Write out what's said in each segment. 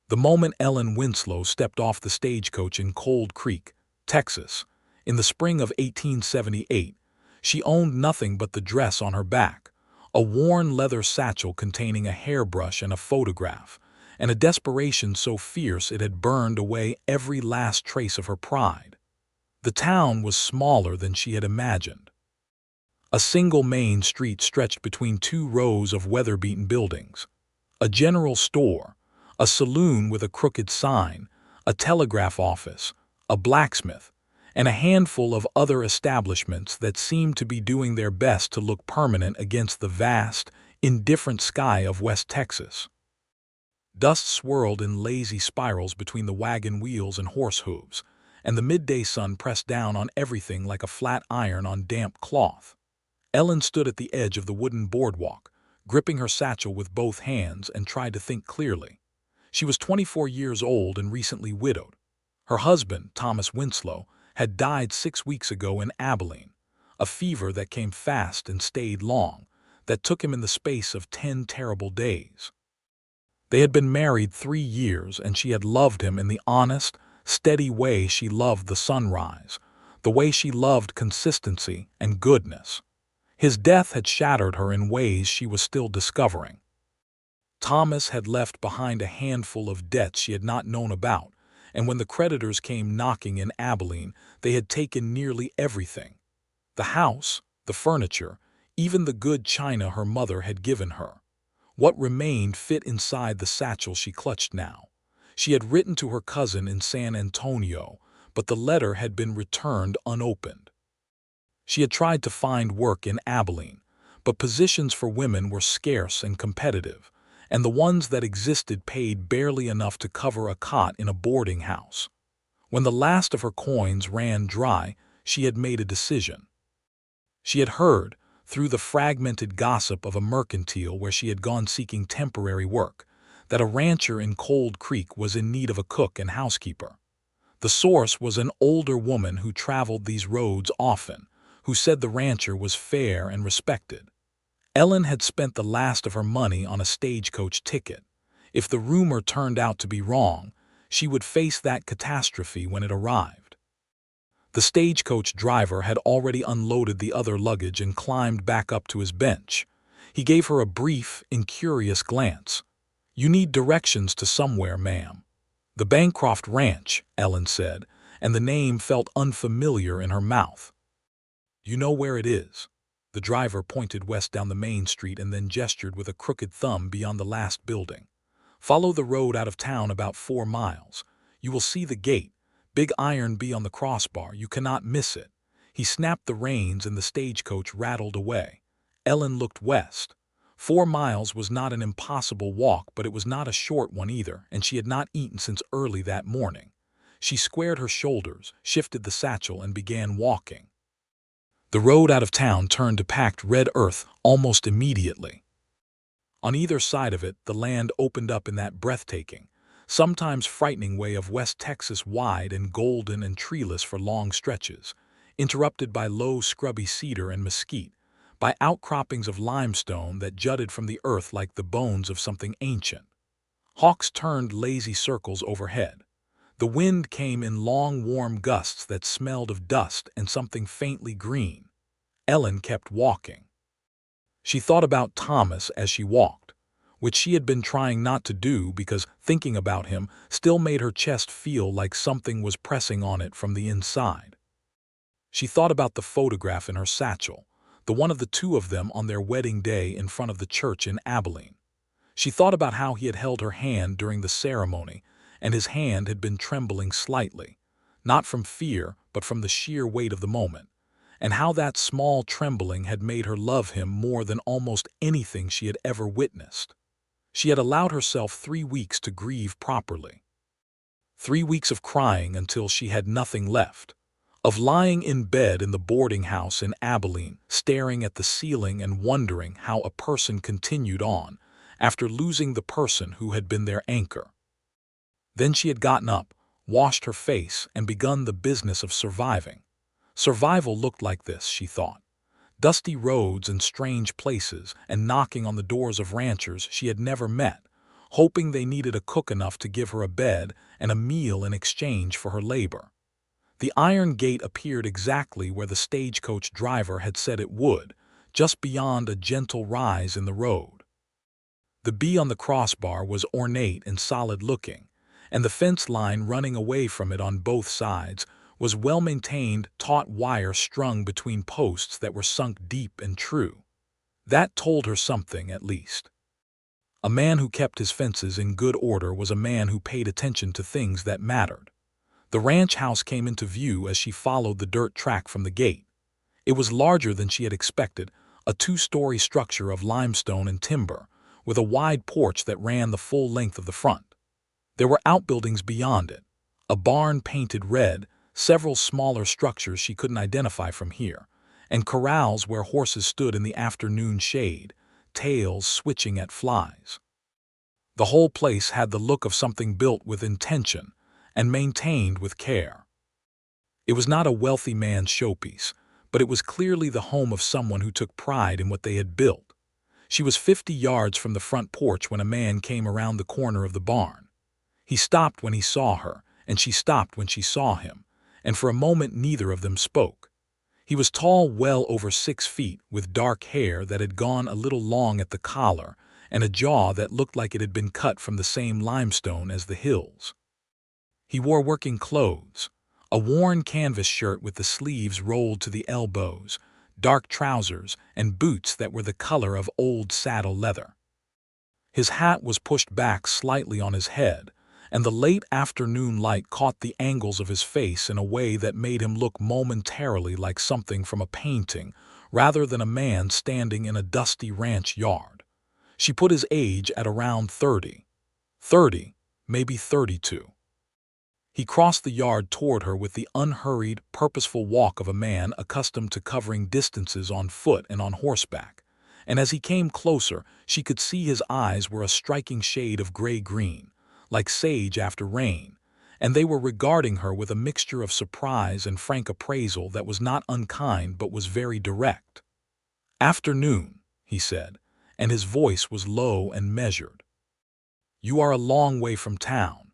The moment Ellen Winslow stepped off the stagecoach in Cold Creek, Texas, in the spring of 1878, she owned nothing but the dress on her back, a worn leather satchel containing a hairbrush and a photograph, and a desperation so fierce it had burned away every last trace of her pride. The town was smaller than she had imagined. A single main street stretched between two rows of weather-beaten buildings. A general store, a saloon with a crooked sign, a telegraph office, a blacksmith, and a handful of other establishments that seemed to be doing their best to look permanent against the vast, indifferent sky of West Texas. Dust swirled in lazy spirals between the wagon wheels and horse hooves, and the midday sun pressed down on everything like a flat iron on damp cloth. Ellen stood at the edge of the wooden boardwalk, gripping her satchel with both hands, and tried to think clearly. She was 24 years old and recently widowed. Her husband, Thomas Winslow, had died 6 weeks ago in Abilene, a fever that came fast and stayed long, that took him in the space of 10 terrible days. They had been married 3 years, and she had loved him in the honest, steady way she loved the sunrise, the way she loved consistency and goodness. His death had shattered her in ways she was still discovering. Thomas had left behind a handful of debts she had not known about, and when the creditors came knocking in Abilene, they had taken nearly everything. The house, the furniture, even the good china her mother had given her. What remained fit inside the satchel she clutched now. She had written to her cousin in San Antonio, but the letter had been returned unopened. She had tried to find work in Abilene, but positions for women were scarce and competitive, and the ones that existed paid barely enough to cover a cot in a boarding house. When the last of her coins ran dry, she had made a decision. She had heard, through the fragmented gossip of a mercantile where she had gone seeking temporary work, that a rancher in Cold Creek was in need of a cook and housekeeper. The source was an older woman who traveled these roads often, who said the rancher was fair and respected. Ellen had spent the last of her money on a stagecoach ticket. If the rumor turned out to be wrong, she would face that catastrophe when it arrived. The stagecoach driver had already unloaded the other luggage and climbed back up to his bench. He gave her a brief, incurious glance. "You need directions to somewhere, ma'am." "The Bancroft Ranch," Ellen said, and the name felt unfamiliar in her mouth. "You know where it is?" The driver pointed west down the main street and then gestured with a crooked thumb beyond the last building. "Follow the road out of town about 4 miles. You will see the gate. Big iron B on the crossbar. You cannot miss it." He snapped the reins and the stagecoach rattled away. Ellen looked west. 4 miles was not an impossible walk, but it was not a short one either, and she had not eaten since early that morning. She squared her shoulders, shifted the satchel, and began walking. The road out of town turned to packed red earth almost immediately. On either side of it, the land opened up in that breathtaking, sometimes frightening way of West Texas, wide and golden and treeless for long stretches, interrupted by low scrubby cedar and mesquite, by outcroppings of limestone that jutted from the earth like the bones of something ancient. Hawks turned lazy circles overhead. The wind came in long, warm gusts that smelled of dust and something faintly green. Ellen kept walking. She thought about Thomas as she walked, which she had been trying not to do because thinking about him still made her chest feel like something was pressing on it from the inside. She thought about the photograph in her satchel, the one of the two of them on their wedding day in front of the church in Abilene. She thought about how he had held her hand during the ceremony, and his hand had been trembling slightly, not from fear but from the sheer weight of the moment, and how that small trembling had made her love him more than almost anything she had ever witnessed. She had allowed herself 3 weeks to grieve properly. 3 weeks of crying until she had nothing left, of lying in bed in the boarding house in Abilene, staring at the ceiling and wondering how a person continued on after losing the person who had been their anchor. Then she had gotten up, washed her face, and begun the business of surviving. Survival looked like this, she thought. Dusty roads and strange places, and knocking on the doors of ranchers she had never met, hoping they needed a cook enough to give her a bed and a meal in exchange for her labor. The iron gate appeared exactly where the stagecoach driver had said it would, just beyond a gentle rise in the road. The B on the crossbar was ornate and solid-looking, and the fence line running away from it on both sides was well-maintained taut wire strung between posts that were sunk deep and true. That told her something, at least. A man who kept his fences in good order was a man who paid attention to things that mattered. The ranch house came into view as she followed the dirt track from the gate. It was larger than she had expected, a two-story structure of limestone and timber, with a wide porch that ran the full length of the front. There were outbuildings beyond it, a barn painted red, several smaller structures she couldn't identify from here, and corrals where horses stood in the afternoon shade, tails switching at flies. The whole place had the look of something built with intention and maintained with care. It was not a wealthy man's showpiece, but it was clearly the home of someone who took pride in what they had built. She was 50 yards from the front porch when a man came around the corner of the barn. He stopped when he saw her, and she stopped when she saw him, and for a moment neither of them spoke. He was tall, well over 6 feet, with dark hair that had gone a little long at the collar, and a jaw that looked like it had been cut from the same limestone as the hills. He wore working clothes, a worn canvas shirt with the sleeves rolled to the elbows, dark trousers, and boots that were the color of old saddle leather. His hat was pushed back slightly on his head, and the late afternoon light caught the angles of his face in a way that made him look momentarily like something from a painting rather than a man standing in a dusty ranch yard. She put his age at around 30, maybe 32. He crossed the yard toward her with the unhurried, purposeful walk of a man accustomed to covering distances on foot and on horseback, and as he came closer, she could see his eyes were a striking shade of gray-green, like sage after rain, and they were regarding her with a mixture of surprise and frank appraisal that was not unkind but was very direct. "Afternoon," he said, and his voice was low and measured. "You are a long way from town."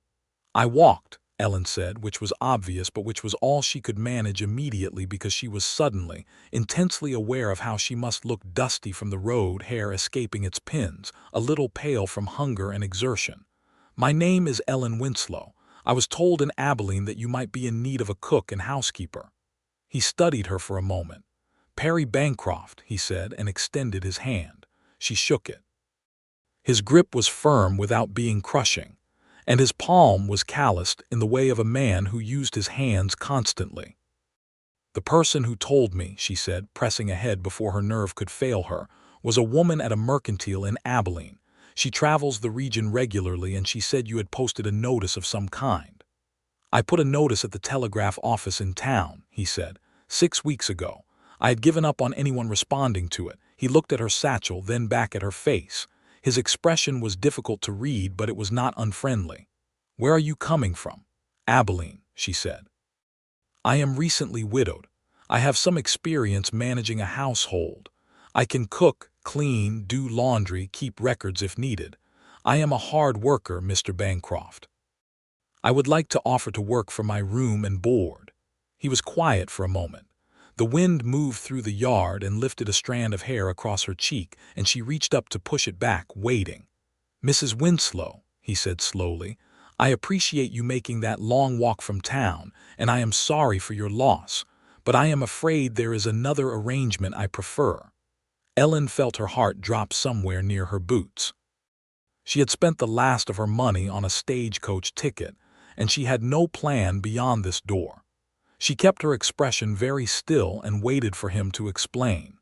"I walked," Ellen said, which was obvious but which was all she could manage immediately because she was suddenly, intensely aware of how she must look dusty from the road, hair escaping its pins, a little pale from hunger and exertion. "My name is Ellen Winslow. I was told in Abilene that you might be in need of a cook and housekeeper." He studied her for a moment. "Perry Bancroft," he said, and extended his hand. She shook it. His grip was firm without being crushing, and his palm was calloused in the way of a man who used his hands constantly. "The person who told me," she said, pressing ahead before her nerve could fail her, "was a woman at a mercantile in Abilene. She travels the region regularly, and she said you had posted a notice of some kind." "I put a notice at the telegraph office in town," he said, 6 weeks ago. I had given up on anyone responding to it." He looked at her satchel, then back at her face. His expression was difficult to read, but it was not unfriendly. "Where are you coming from?" "Abilene," she said. "I am recently widowed. I have some experience managing a household. I can cook, clean, do laundry, keep records if needed. I am a hard worker, Mr. Bancroft. I would like to offer to work for my room and board." He was quiet for a moment. The wind moved through the yard and lifted a strand of hair across her cheek, and she reached up to push it back, waiting. "Mrs. Winslow," he said slowly, "I appreciate you making that long walk from town, and I am sorry for your loss, but I am afraid there is another arrangement I prefer." Ellen felt her heart drop somewhere near her boots. She had spent the last of her money on a stagecoach ticket, and she had no plan beyond this door. She kept her expression very still and waited for him to explain.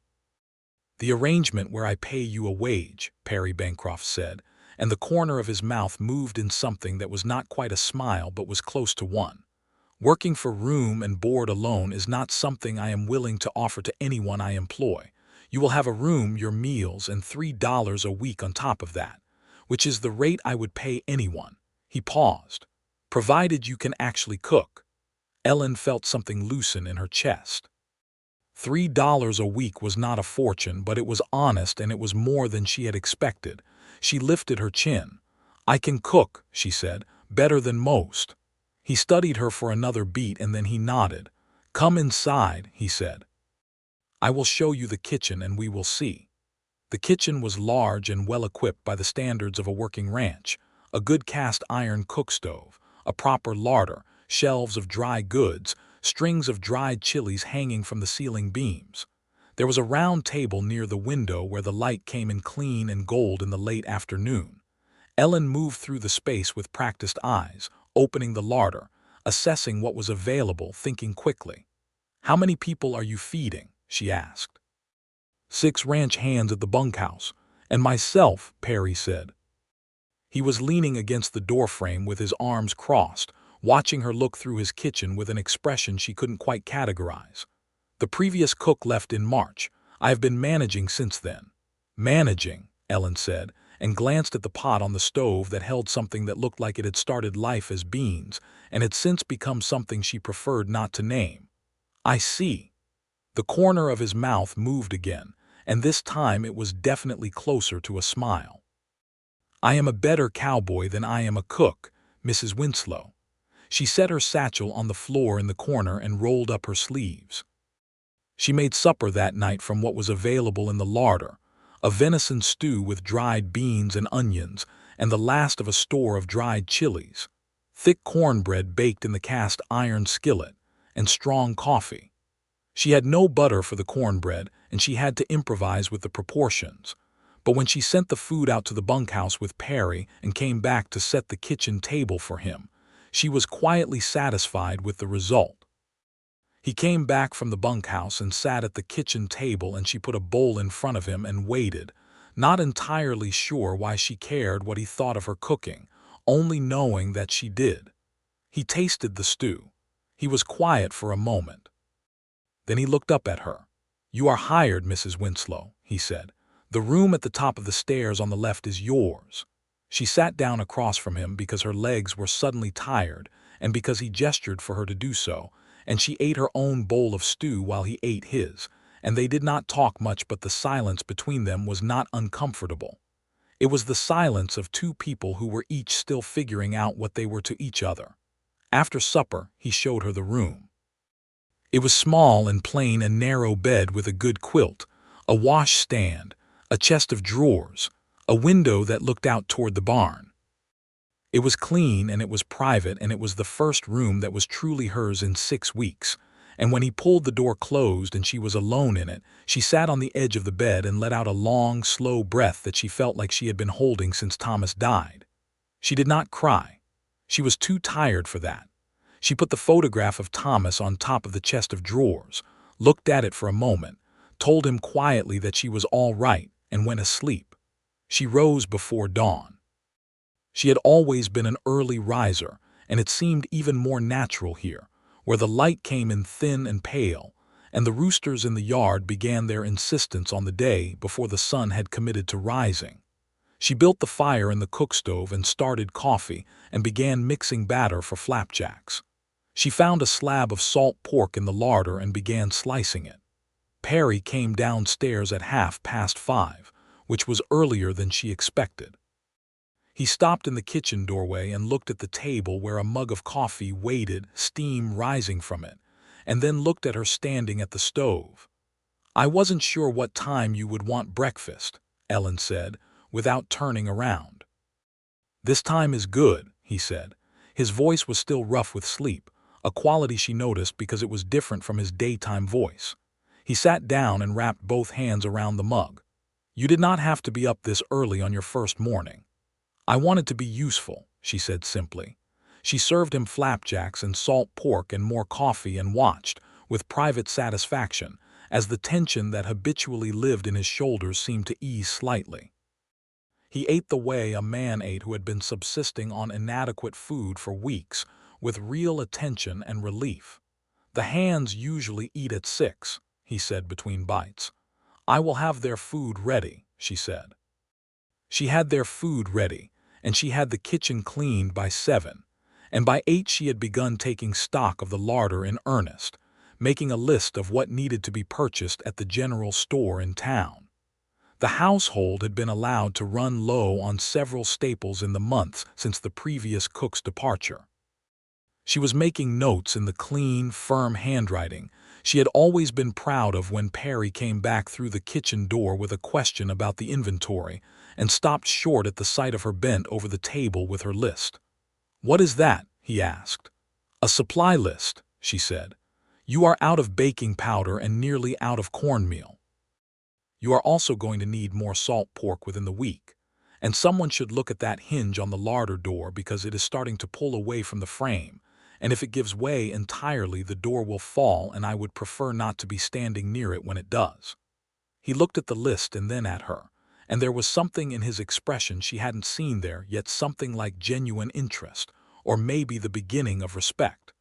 "The arrangement where I pay you a wage," Perry Bancroft said, and the corner of his mouth moved in something that was not quite a smile but was close to one. "Working for room and board alone is not something I am willing to offer to anyone I employ. You will have a room, your meals, and $3 a week on top of that, which is the rate I would pay anyone." He paused. "Provided you can actually cook." Ellen felt something loosen in her chest. $3 a week was not a fortune, but it was honest, and it was more than she had expected. She lifted her chin. "I can cook," she said, "better than most." He studied her for another beat and then he nodded. "Come inside," he said. "I will show you the kitchen and we will see." The kitchen was large and well equipped by the standards of a working ranch: a good cast iron cook stove, a proper larder, shelves of dry goods, strings of dried chilies hanging from the ceiling beams. There was a round table near the window where the light came in clean and gold in the late afternoon. Ellen moved through the space with practiced eyes, opening the larder, assessing what was available, thinking quickly. "How many people are you feeding?" she asked. "6 ranch hands at the bunkhouse, and myself," Perry said. He was leaning against the doorframe with his arms crossed, watching her look through his kitchen with an expression she couldn't quite categorize. "The previous cook left in March. I have been managing since then." "Managing," Ellen said, and glanced at the pot on the stove that held something that looked like it had started life as beans, and had since become something she preferred not to name. "I see." The corner of his mouth moved again, and this time it was definitely closer to a smile. "I am a better cowboy than I am a cook, Mrs. Winslow." She set her satchel on the floor in the corner and rolled up her sleeves. She made supper that night from what was available in the larder: a venison stew with dried beans and onions, and the last of a store of dried chilies, thick cornbread baked in the cast iron skillet, and strong coffee. She had no butter for the cornbread, and she had to improvise with the proportions. But when she sent the food out to the bunkhouse with Perry and came back to set the kitchen table for him, she was quietly satisfied with the result. He came back from the bunkhouse and sat at the kitchen table, and she put a bowl in front of him and waited, not entirely sure why she cared what he thought of her cooking, only knowing that she did. He tasted the stew. He was quiet for a moment. Then he looked up at her. "You are hired, Mrs. Winslow," he said. "The room at the top of the stairs on the left is yours." She sat down across from him because her legs were suddenly tired and because he gestured for her to do so, and she ate her own bowl of stew while he ate his, and they did not talk much, but the silence between them was not uncomfortable. It was the silence of two people who were each still figuring out what they were to each other. After supper, he showed her the room. It was small and plain: a narrow bed with a good quilt, a washstand, a chest of drawers, a window that looked out toward the barn. It was clean and it was private, and it was the first room that was truly hers in 6 weeks. And when he pulled the door closed and she was alone in it, she sat on the edge of the bed and let out a long, slow breath that she felt like she had been holding since Thomas died. She did not cry. She was too tired for that. She put the photograph of Thomas on top of the chest of drawers, looked at it for a moment, told him quietly that she was all right, and went asleep. She rose before dawn. She had always been an early riser, and it seemed even more natural here, where the light came in thin and pale, and the roosters in the yard began their insistence on the day before the sun had committed to rising. She built the fire in the cook stove and started coffee and began mixing batter for flapjacks. She found a slab of salt pork in the larder and began slicing it. Perry came downstairs at 5:30, which was earlier than she expected. He stopped in the kitchen doorway and looked at the table where a mug of coffee waited, steam rising from it, and then looked at her standing at the stove. "I wasn't sure what time you would want breakfast," Ellen said, without turning around. "This time is good," he said. His voice was still rough with sleep, a quality she noticed because it was different from his daytime voice. He sat down and wrapped both hands around the mug. "You did not have to be up this early on your first morning." "I wanted to be useful," she said simply. She served him flapjacks and salt pork and more coffee and watched, with private satisfaction, as the tension that habitually lived in his shoulders seemed to ease slightly. He ate the way a man ate who had been subsisting on inadequate food for weeks, with real attention and relief. "The hands usually eat at 6, he said between bites. "I will have their food ready," she said. She had their food ready, and she had the kitchen cleaned by 7, and by 8 she had begun taking stock of the larder in earnest, making a list of what needed to be purchased at the general store in town. The household had been allowed to run low on several staples in the months since the previous cook's departure. She was making notes in the clean, firm handwriting she had always been proud of when Perry came back through the kitchen door with a question about the inventory and stopped short at the sight of her bent over the table with her list. "What is that?" he asked. "A supply list," she said. "You are out of baking powder and nearly out of cornmeal. You are also going to need more salt pork within the week, and someone should look at that hinge on the larder door because it is starting to pull away from the frame, and if it gives way entirely the door will fall and I would prefer not to be standing near it when it does." He looked at the list and then at her, and there was something in his expression she hadn't seen there, yet something like genuine interest, or maybe the beginning of respect.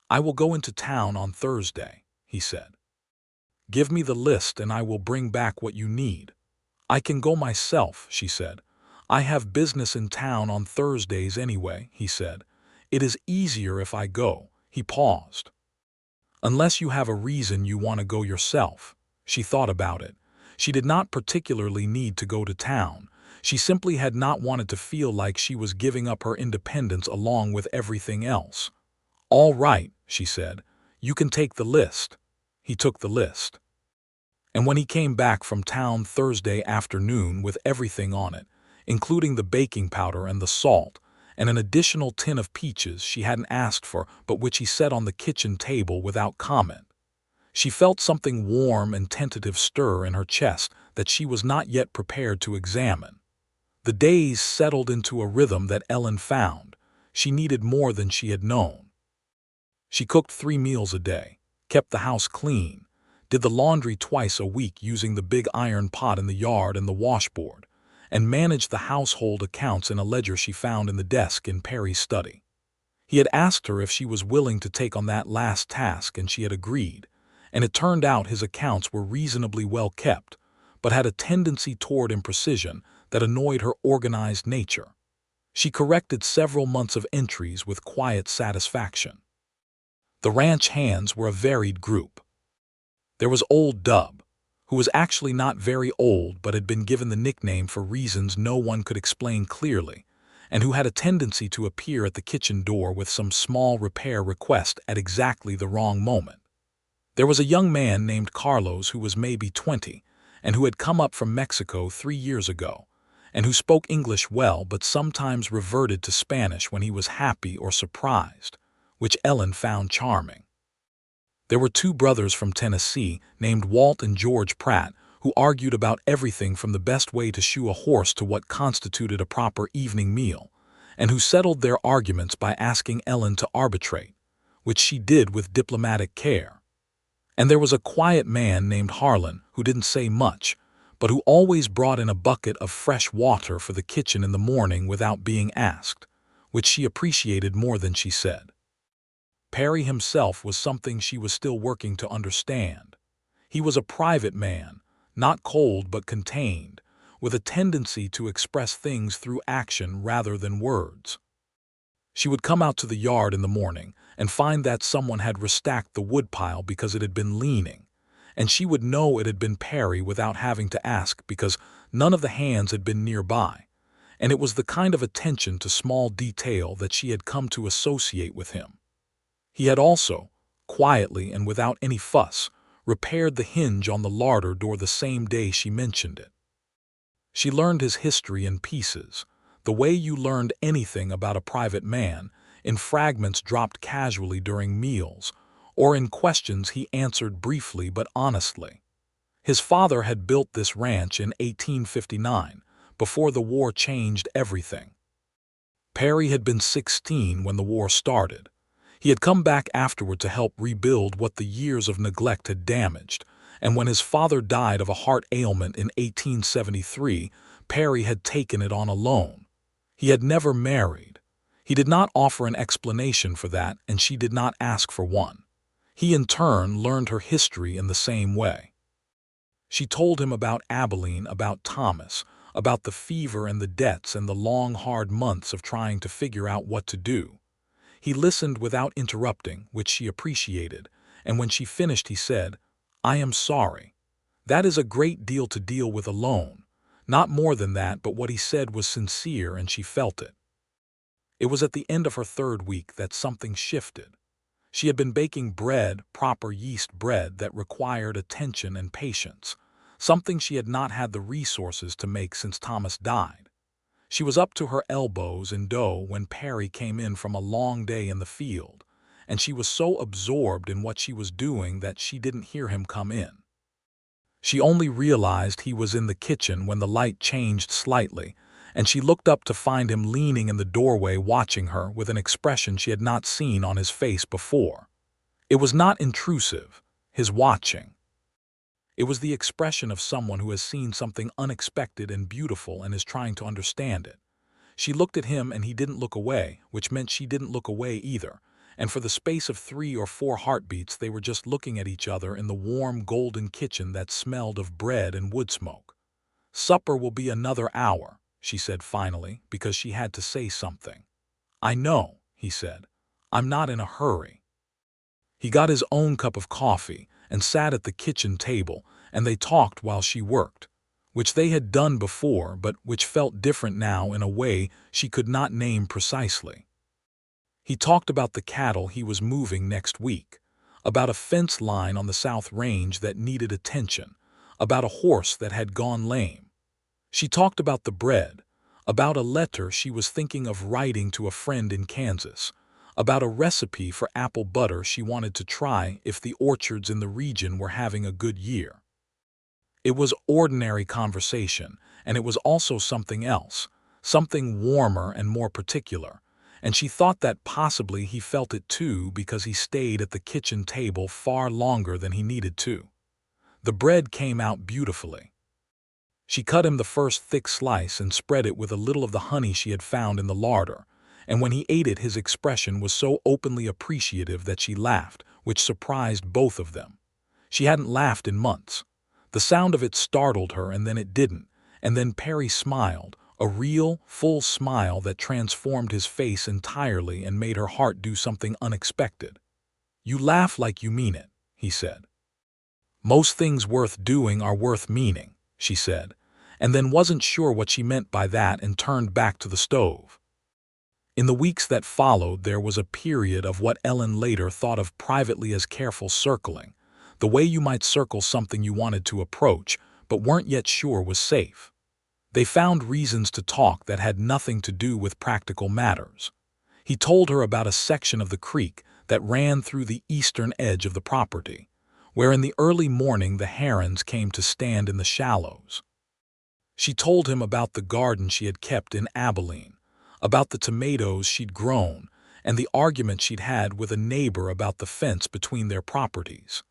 "I will go into town on Thursday," he said. "Give me the list and I will bring back what you need." "I can go myself," she said. "I have business in town on Thursdays anyway," he said. "It is easier if I go." He paused. "Unless you have a reason you want to go yourself." She thought about it. She did not particularly need to go to town. She simply had not wanted to feel like she was giving up her independence along with everything else. "All right," she said. "You can take the list." He took the list. And when he came back from town Thursday afternoon with everything on it, including the baking powder and the salt, and an additional tin of peaches she hadn't asked for but which he set on the kitchen table without comment, she felt something warm and tentative stir in her chest that she was not yet prepared to examine. The days settled into a rhythm that Ellen found she needed more than she had known. She cooked 3 meals a day, kept the house clean, did the laundry twice a week using the big iron pot in the yard and the washboard, and managed the household accounts in a ledger she found in the desk in Perry's study. He had asked her if she was willing to take on that last task and she had agreed, and it turned out his accounts were reasonably well kept, but had a tendency toward imprecision that annoyed her organized nature. She corrected several months of entries with quiet satisfaction. The ranch hands were a varied group. There was old Dub, who was actually not very old but had been given the nickname for reasons no one could explain clearly, and who had a tendency to appear at the kitchen door with some small repair request at exactly the wrong moment. There was a young man named Carlos who was maybe 20, and who had come up from Mexico 3 years ago, and who spoke English well but sometimes reverted to Spanish when he was happy or surprised, which Ellen found charming. There were 2 brothers from Tennessee named Walt and George Pratt who argued about everything from the best way to shoe a horse to what constituted a proper evening meal, and who settled their arguments by asking Ellen to arbitrate, which she did with diplomatic care. And there was a quiet man named Harlan who didn't say much, but who always brought in a bucket of fresh water for the kitchen in the morning without being asked, which she appreciated more than she said. Perry himself was something she was still working to understand. He was a private man, not cold but contained, with a tendency to express things through action rather than words. She would come out to the yard in the morning and find that someone had restacked the woodpile because it had been leaning, and she would know it had been Perry without having to ask because none of the hands had been nearby, and it was the kind of attention to small detail that she had come to associate with him. He had also, quietly and without any fuss, repaired the hinge on the larder door the same day she mentioned it. She learned his history in pieces, the way you learned anything about a private man, in fragments dropped casually during meals, or in questions he answered briefly but honestly. His father had built this ranch in 1859, before the war changed everything. Perry had been 16 when the war started. He had come back afterward to help rebuild what the years of neglect had damaged, and when his father died of a heart ailment in 1873, Perry had taken it on alone. He had never married. He did not offer an explanation for that, and she did not ask for one. He in turn learned her history in the same way. She told him about Abilene, about Thomas, about the fever and the debts and the long, hard months of trying to figure out what to do. He listened without interrupting, which she appreciated, and when she finished he said, "I am sorry. That is a great deal to deal with alone. Not more than that, but what he said was sincere and she felt it. It was at the end of her third week that something shifted. She had been baking bread, proper yeast bread that required attention and patience, something she had not had the resources to make since Thomas died. She was up to her elbows in dough when Perry came in from a long day in the field, and she was so absorbed in what she was doing that she didn't hear him come in. She only realized he was in the kitchen when the light changed slightly, and she looked up to find him leaning in the doorway watching her with an expression she had not seen on his face before. It was not intrusive, his watching. It was the expression of someone who has seen something unexpected and beautiful and is trying to understand it. She looked at him and he didn't look away, which meant she didn't look away either, and for the space of 3 or 4 heartbeats they were just looking at each other in the warm golden kitchen that smelled of bread and wood smoke. "Supper will be another hour," she said finally, because she had to say something. "I know," he said. "I'm not in a hurry." He got his own cup of coffee and sat at the kitchen table, and they talked while she worked, which they had done before but which felt different now in a way she could not name precisely. He talked about the cattle he was moving next week, about a fence line on the South Range that needed attention, about a horse that had gone lame. She talked about the bread, about a letter she was thinking of writing to a friend in Kansas, about a recipe for apple butter she wanted to try if the orchards in the region were having a good year. It was ordinary conversation, and it was also something else, something warmer and more particular, and she thought that possibly he felt it too because he stayed at the kitchen table far longer than he needed to. The bread came out beautifully. She cut him the first thick slice and spread it with a little of the honey she had found in the larder, and when he ate it his expression was so openly appreciative that she laughed, which surprised both of them. She hadn't laughed in months. The sound of it startled her and then it didn't, and then Perry smiled, a real, full smile that transformed his face entirely and made her heart do something unexpected. "You laugh like you mean it," he said. "Most things worth doing are worth meaning," she said, and then wasn't sure what she meant by that and turned back to the stove. In the weeks that followed there was a period of what Ellen later thought of privately as careful circling, the way you might circle something you wanted to approach but weren't yet sure was safe. They found reasons to talk that had nothing to do with practical matters. He told her about a section of the creek that ran through the eastern edge of the property, where in the early morning the herons came to stand in the shallows. She told him about the garden she had kept in Abilene, about the tomatoes she'd grown, and the argument she'd had with a neighbor about the fence between their properties.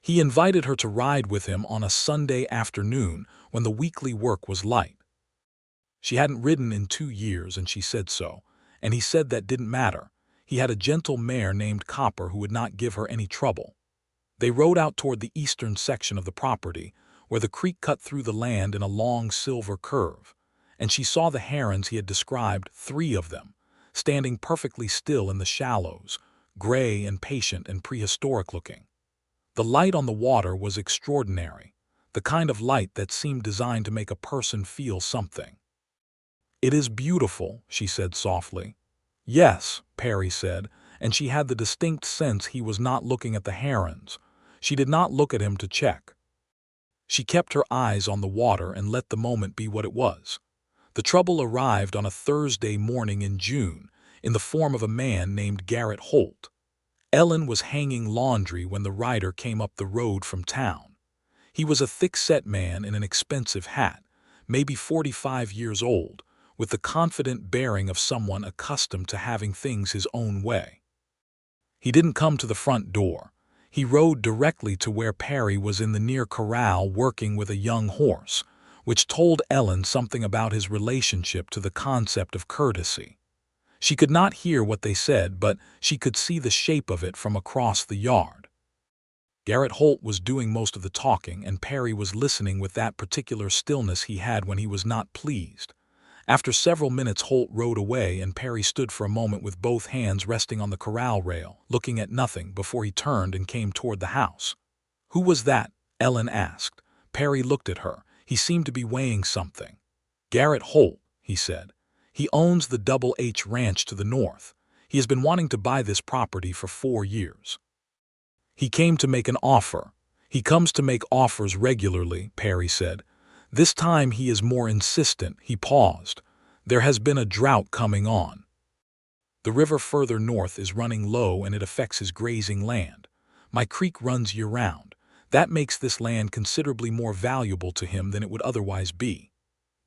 He invited her to ride with him on a Sunday afternoon when the weekly work was light. She hadn't ridden in 2 years, and she said so, and he said that didn't matter. He had a gentle mare named Copper who would not give her any trouble. They rode out toward the eastern section of the property, where the creek cut through the land in a long silver curve, and she saw the herons he had described, 3 of them, standing perfectly still in the shallows, gray and patient and prehistoric-looking. The light on the water was extraordinary, the kind of light that seemed designed to make a person feel something. "It is beautiful," she said softly. "Yes," Perry said, and she had the distinct sense he was not looking at the herons. She did not look at him to check. She kept her eyes on the water and let the moment be what it was. The trouble arrived on a Thursday morning in June, in the form of a man named Garrett Holt. Ellen was hanging laundry when the rider came up the road from town. He was a thick-set man in an expensive hat, maybe 45 years old, with the confident bearing of someone accustomed to having things his own way. He didn't come to the front door. He rode directly to where Perry was in the near corral working with a young horse, which told Ellen something about his relationship to the concept of courtesy. She could not hear what they said, but she could see the shape of it from across the yard. Garrett Holt was doing most of the talking, and Perry was listening with that particular stillness he had when he was not pleased. After several minutes Holt rode away, and Perry stood for a moment with both hands resting on the corral rail, looking at nothing, before he turned and came toward the house. "Who was that?" Ellen asked, Perry looked at her. He seemed to be weighing something. "Garrett Holt," he said. "He owns the Double H Ranch to the north. He has been wanting to buy this property for 4 years. He came to make an offer. He comes to make offers regularly," Perry said. "This time he is more insistent." He paused. "There has been a drought coming on. The river further north is running low and it affects his grazing land. My creek runs year-round. That makes this land considerably more valuable to him than it would otherwise be."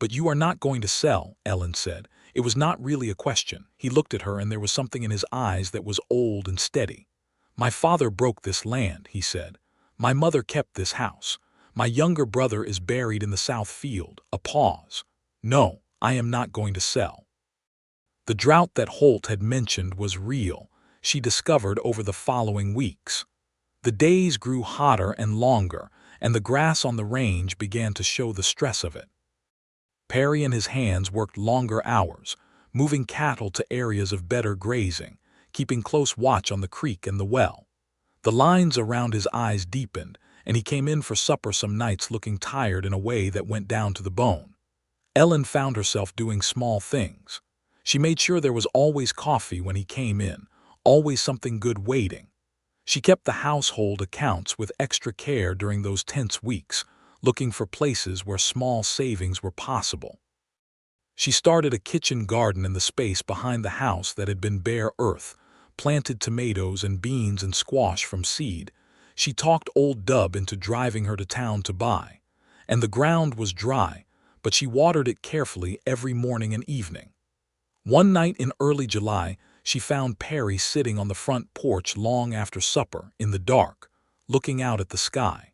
"But you are not going to sell," Ellen said. It was not really a question. He looked at her and there was something in his eyes that was old and steady. "My father broke this land," he said. "My mother kept this house. My younger brother is buried in the south field." A pause. "No, I am not going to sell." The drought that Holt had mentioned was real, she discovered over the following weeks. The days grew hotter and longer, and the grass on the range began to show the stress of it. Perry and his hands worked longer hours, moving cattle to areas of better grazing, keeping close watch on the creek and the well. The lines around his eyes deepened, and he came in for supper some nights looking tired in a way that went down to the bone. Ellen found herself doing small things. She made sure there was always coffee when he came in, always something good waiting. She kept the household accounts with extra care during those tense weeks, looking for places where small savings were possible. She started a kitchen garden in the space behind the house that had been bare earth, planted tomatoes and beans and squash from seed. She talked old Dub into driving her to town to buy. And the ground was dry, but she watered it carefully every morning and evening. One night in early July, she found Perry sitting on the front porch long after supper, in the dark, looking out at the sky.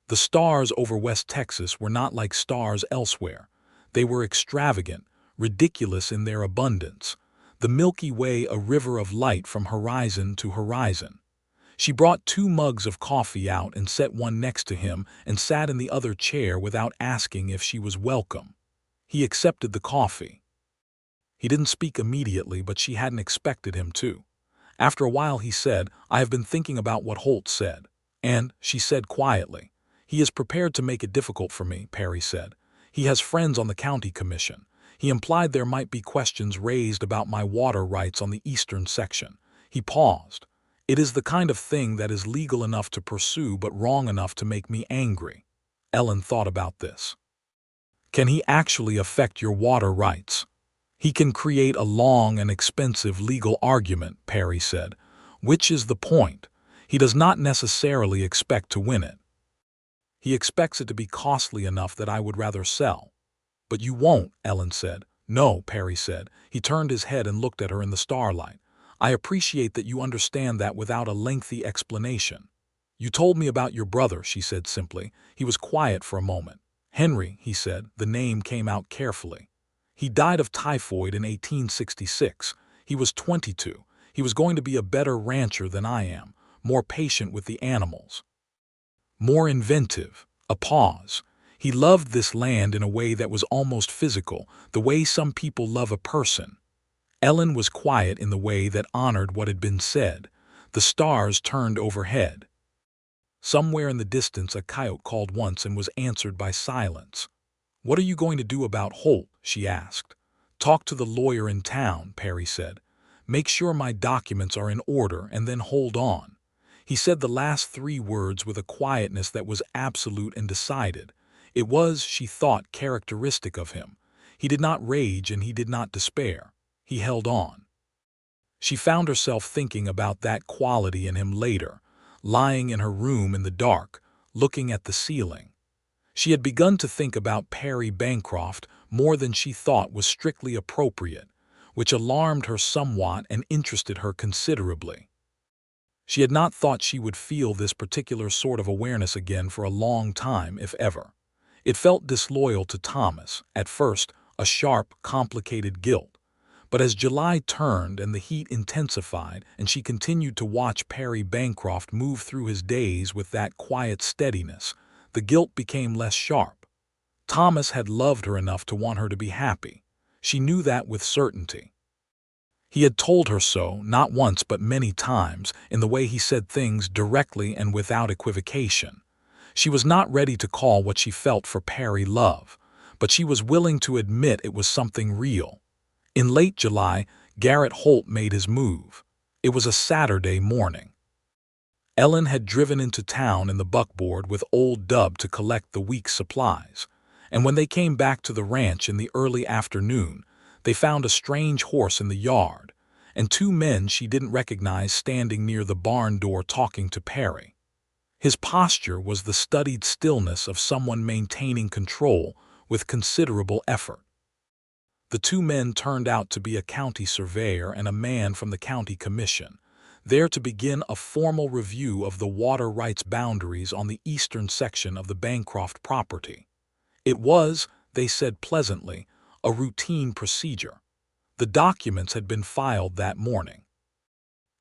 The stars over West Texas were not like stars elsewhere. They were extravagant, ridiculous in their abundance. The Milky Way a river of light from horizon to horizon. She brought 2 mugs of coffee out and set one next to him and sat in the other chair without asking if she was welcome. He accepted the coffee. He didn't speak immediately, but she hadn't expected him to. After a while he said, "I have been thinking about what Holt said." "And," she said quietly, "he is prepared to make it difficult for me," Perry said. "He has friends on the county commission. He implied there might be questions raised about my water rights on the eastern section." He paused. "It is the kind of thing that is legal enough to pursue but wrong enough to make me angry." Ellen thought about this. "Can he actually affect your water rights?" "He can create a long and expensive legal argument," Perry said, "which is the point. He does not necessarily expect to win it. He expects it to be costly enough that I would rather sell." "But you won't," Ellen said. "No," Perry said. He turned his head and looked at her in the starlight. "I appreciate that you understand that without a lengthy explanation." "You told me about your brother," she said simply. He was quiet for a moment. "Henry," he said. The name came out carefully. "He died of typhoid in 1866. He was 22. He was going to be a better rancher than I am, more patient with the animals, more inventive." A pause. "He loved this land in a way that was almost physical, the way some people love a person." Ellen was quiet in the way that honored what had been said. The stars turned overhead. Somewhere in the distance a coyote called once and was answered by silence. "What are you going to do about Holt?" she asked. "Talk to the lawyer in town," Perry said. "Make sure my documents are in order and then hold on." He said the last 3 words with a quietness that was absolute and decided. It was, she thought, characteristic of him. He did not rage and he did not despair. He held on. She found herself thinking about that quality in him later, lying in her room in the dark, looking at the ceiling. She had begun to think about Perry Bancroft more than she thought was strictly appropriate, which alarmed her somewhat and interested her considerably. She had not thought she would feel this particular sort of awareness again for a long time, if ever. It felt disloyal to Thomas, at first, a sharp, complicated guilt. But as July turned and the heat intensified and she continued to watch Perry Bancroft move through his days with that quiet steadiness, the guilt became less sharp. Thomas had loved her enough to want her to be happy. She knew that with certainty. He had told her so, not once but many times, in the way he said things directly and without equivocation. She was not ready to call what she felt for Perry love, but she was willing to admit it was something real. In late July, Garrett Holt made his move. It was a Saturday morning. Ellen had driven into town in the buckboard with Old Dub to collect the week's supplies, and when they came back to the ranch in the early afternoon, they found a strange horse in the yard, and two men she didn't recognize standing near the barn door talking to Perry. His posture was the studied stillness of someone maintaining control with considerable effort. The two men turned out to be a county surveyor and a man from the county commission, there to begin a formal review of the water rights boundaries on the eastern section of the Bancroft property. It was, they said pleasantly, a routine procedure. The documents had been filed that morning.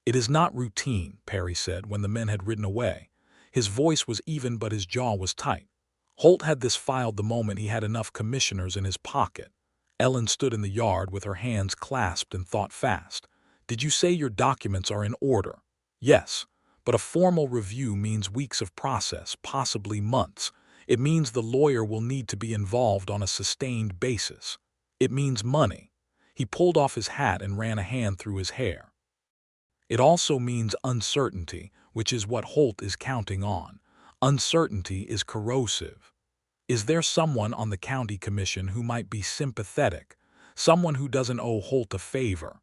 "It is not routine," Perry said when the men had ridden away. His voice was even but his jaw was tight. Holt had this filed the moment he had enough commissioners in his pocket. Ellen stood in the yard with her hands clasped and thought fast. "Did you say your documents are in order?" "Yes, but a formal review means weeks of process, possibly months. It means the lawyer will need to be involved on a sustained basis. It means money." He pulled off his hat and ran a hand through his hair. "It also means uncertainty, which is what Holt is counting on. Uncertainty is corrosive. Is there someone on the county commission who might be sympathetic, someone who doesn't owe Holt a favor?"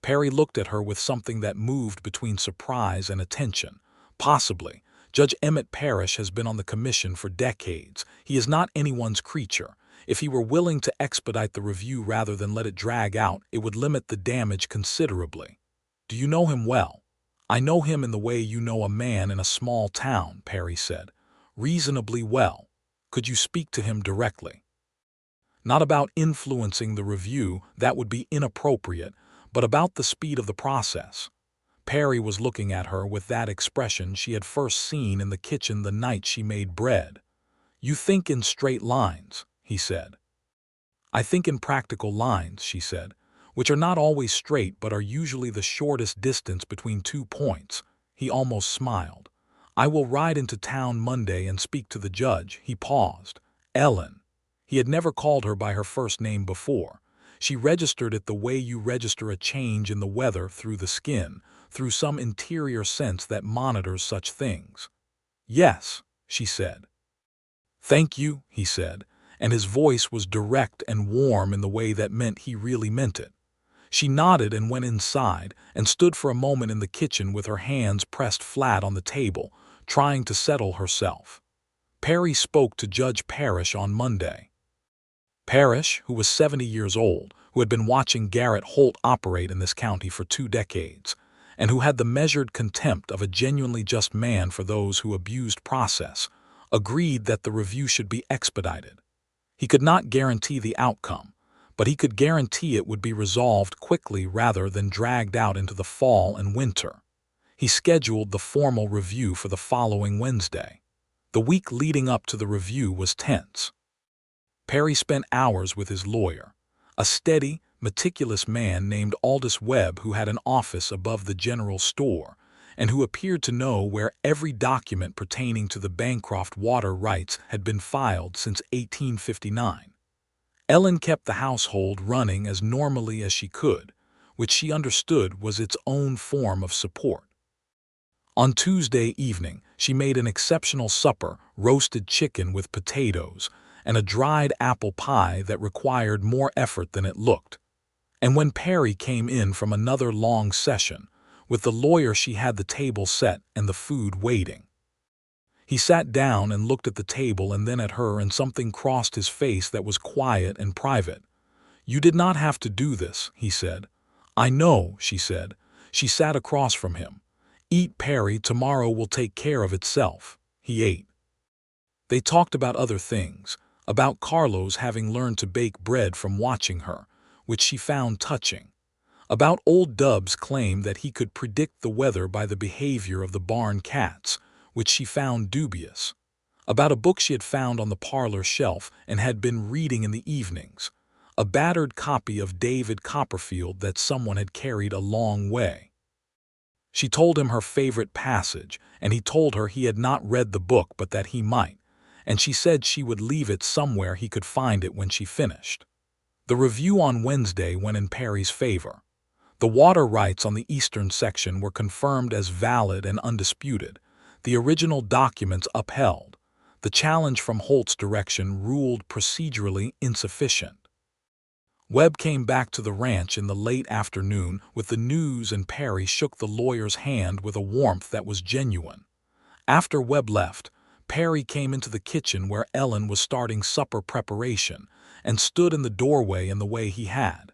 Perry looked at her with something that moved between surprise and attention. "Possibly. Judge Emmett Parrish has been on the commission for decades. He is not anyone's creature. If he were willing to expedite the review rather than let it drag out, it would limit the damage considerably." "Do you know him well?" "I know him in the way you know a man in a small town," Perry said. "Reasonably well. Could you speak to him directly?" "Not about influencing the review, that would be inappropriate, but about the speed of the process." Perry was looking at her with that expression she had first seen in the kitchen the night she made bread. "You think in straight lines," he said. "I think in practical lines," she said, "which are not always straight but are usually the shortest distance between 2 points." He almost smiled. "I will ride into town Monday and speak to the judge." He paused. "Ellen." He had never called her by her first name before. She registered it the way you register a change in the weather through the skin, through some interior sense that monitors such things. "Yes," she said. "Thank you," he said, and his voice was direct and warm in the way that meant he really meant it. She nodded and went inside and stood for a moment in the kitchen with her hands pressed flat on the table, trying to settle herself. Perry spoke to Judge Parrish on Monday. Parrish, who was 70 years old, who had been watching Garrett Holt operate in this county for 2 decades, and who had the measured contempt of a genuinely just man for those who abused process, agreed that the review should be expedited. He could not guarantee the outcome, but he could guarantee it would be resolved quickly rather than dragged out into the fall and winter. He scheduled the formal review for the following Wednesday. The week leading up to the review was tense. Perry spent hours with his lawyer, a steady, meticulous man named Aldous Webb who had an office above the general store and who appeared to know where every document pertaining to the Bancroft water rights had been filed since 1859. Ellen kept the household running as normally as she could, which she understood was its own form of support. On Tuesday evening, she made an exceptional supper, roasted chicken with potatoes, and a dried apple pie that required more effort than it looked. And when Perry came in from another long session, with the lawyer she had the table set and the food waiting. He sat down and looked at the table and then at her, and something crossed his face that was quiet and private. "You did not have to do this," he said. "I know," she said. She sat across from him. "Eat, Perry, tomorrow will take care of itself." He ate. They talked about other things, about Carlos having learned to bake bread from watching her, which she found touching, about Old Dub's claim that he could predict the weather by the behavior of the barn cats, which she found dubious, about a book she had found on the parlor shelf and had been reading in the evenings, a battered copy of David Copperfield that someone had carried a long way. She told him her favorite passage, and he told her he had not read the book but that he might, and she said she would leave it somewhere he could find it when she finished. The review on Wednesday went in Perry's favor. The water rights on the eastern section were confirmed as valid and undisputed, the original documents upheld. The challenge from Holt's direction ruled procedurally insufficient. Webb came back to the ranch in the late afternoon with the news, and Perry shook the lawyer's hand with a warmth that was genuine. After Webb left, Perry came into the kitchen where Ellen was starting supper preparation and stood in the doorway in the way he had.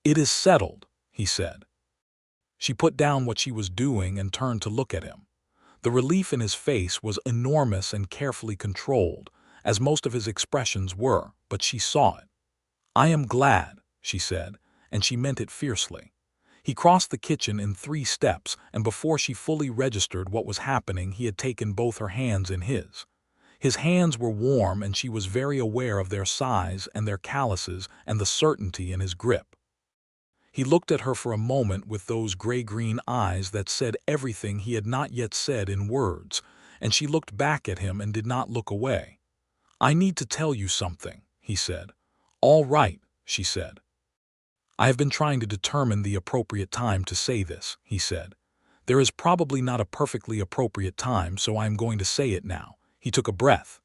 "It is settled," he said. She put down what she was doing and turned to look at him. The relief in his face was enormous and carefully controlled, as most of his expressions were, but she saw it. "I am glad," she said, and she meant it fiercely. He crossed the kitchen in 3 steps, and before she fully registered what was happening, he had taken both her hands in his. His hands were warm, and she was very aware of their size and their calluses and the certainty in his grip. He looked at her for a moment with those gray-green eyes that said everything he had not yet said in words, and she looked back at him and did not look away. "I need to tell you something," he said. "All right," she said. "I have been trying to determine the appropriate time to say this," he said. "There is probably not a perfectly appropriate time, so I am going to say it now." He took a breath.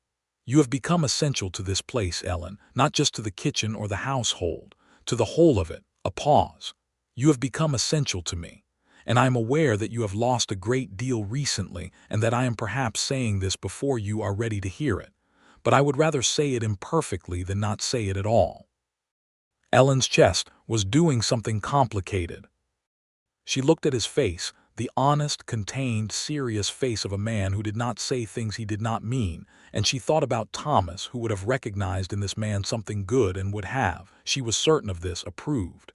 "You have become essential to this place, Ellen, not just to the kitchen or the household, to the whole of it." A pause. "You have become essential to me, and I am aware that you have lost a great deal recently and that I am perhaps saying this before you are ready to hear it, but I would rather say it imperfectly than not say it at all." Ellen's chest was doing something complicated. She looked at his face, the honest, contained, serious face of a man who did not say things he did not mean, and she thought about Thomas, who would have recognized in this man something good and would have, she was certain of this, approved.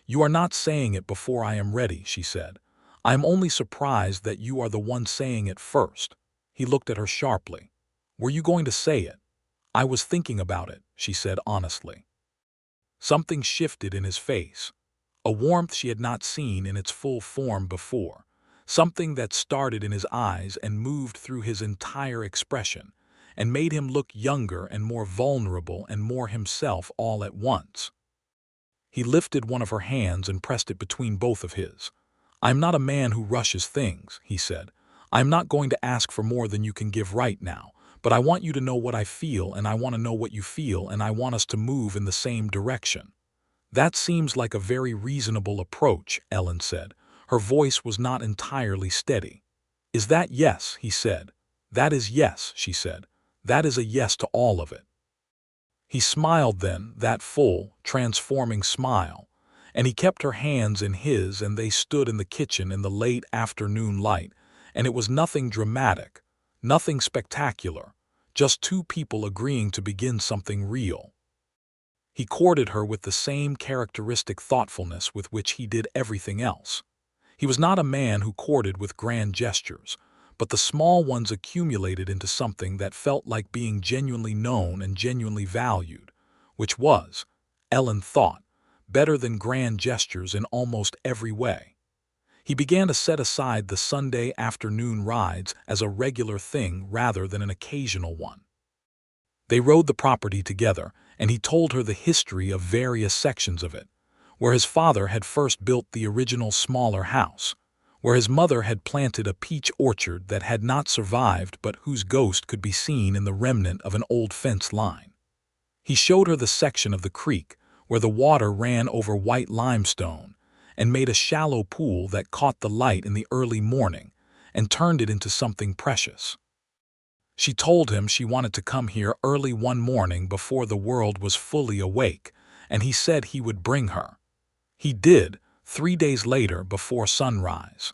"You are not saying it before I am ready," she said. "I am only surprised that you are the one saying it first." He looked at her sharply. "Were you going to say it?" "I was thinking about it," she said honestly. Something shifted in his face, a warmth she had not seen in its full form before, something that started in his eyes and moved through his entire expression, and made him look younger and more vulnerable and more himself all at once. He lifted one of her hands and pressed it between both of his. "I am not a man who rushes things," he said. "I am not going to ask for more than you can give right now, but I want you to know what I feel, and I want to know what you feel, and I want us to move in the same direction." "That seems like a very reasonable approach," Ellen said. Her voice was not entirely steady. "Is that yes?" he said. "That is yes," she said. "That is a yes to all of it." He smiled then, that full, transforming smile, and he kept her hands in his, and they stood in the kitchen in the late afternoon light, and it was nothing dramatic, nothing spectacular, just 2 people agreeing to begin something real. He courted her with the same characteristic thoughtfulness with which he did everything else. He was not a man who courted with grand gestures, but the small ones accumulated into something that felt like being genuinely known and genuinely valued, which was, Ellen thought, better than grand gestures in almost every way. He began to set aside the Sunday afternoon rides as a regular thing rather than an occasional one. They rode the property together, and he told her the history of various sections of it, where his father had first built the original smaller house, where his mother had planted a peach orchard that had not survived but whose ghost could be seen in the remnant of an old fence line. He showed her the section of the creek where the water ran over white limestone and made a shallow pool that caught the light in the early morning and turned it into something precious. She told him she wanted to come here early one morning before the world was fully awake, and he said he would bring her. He did, 3 days later before sunrise.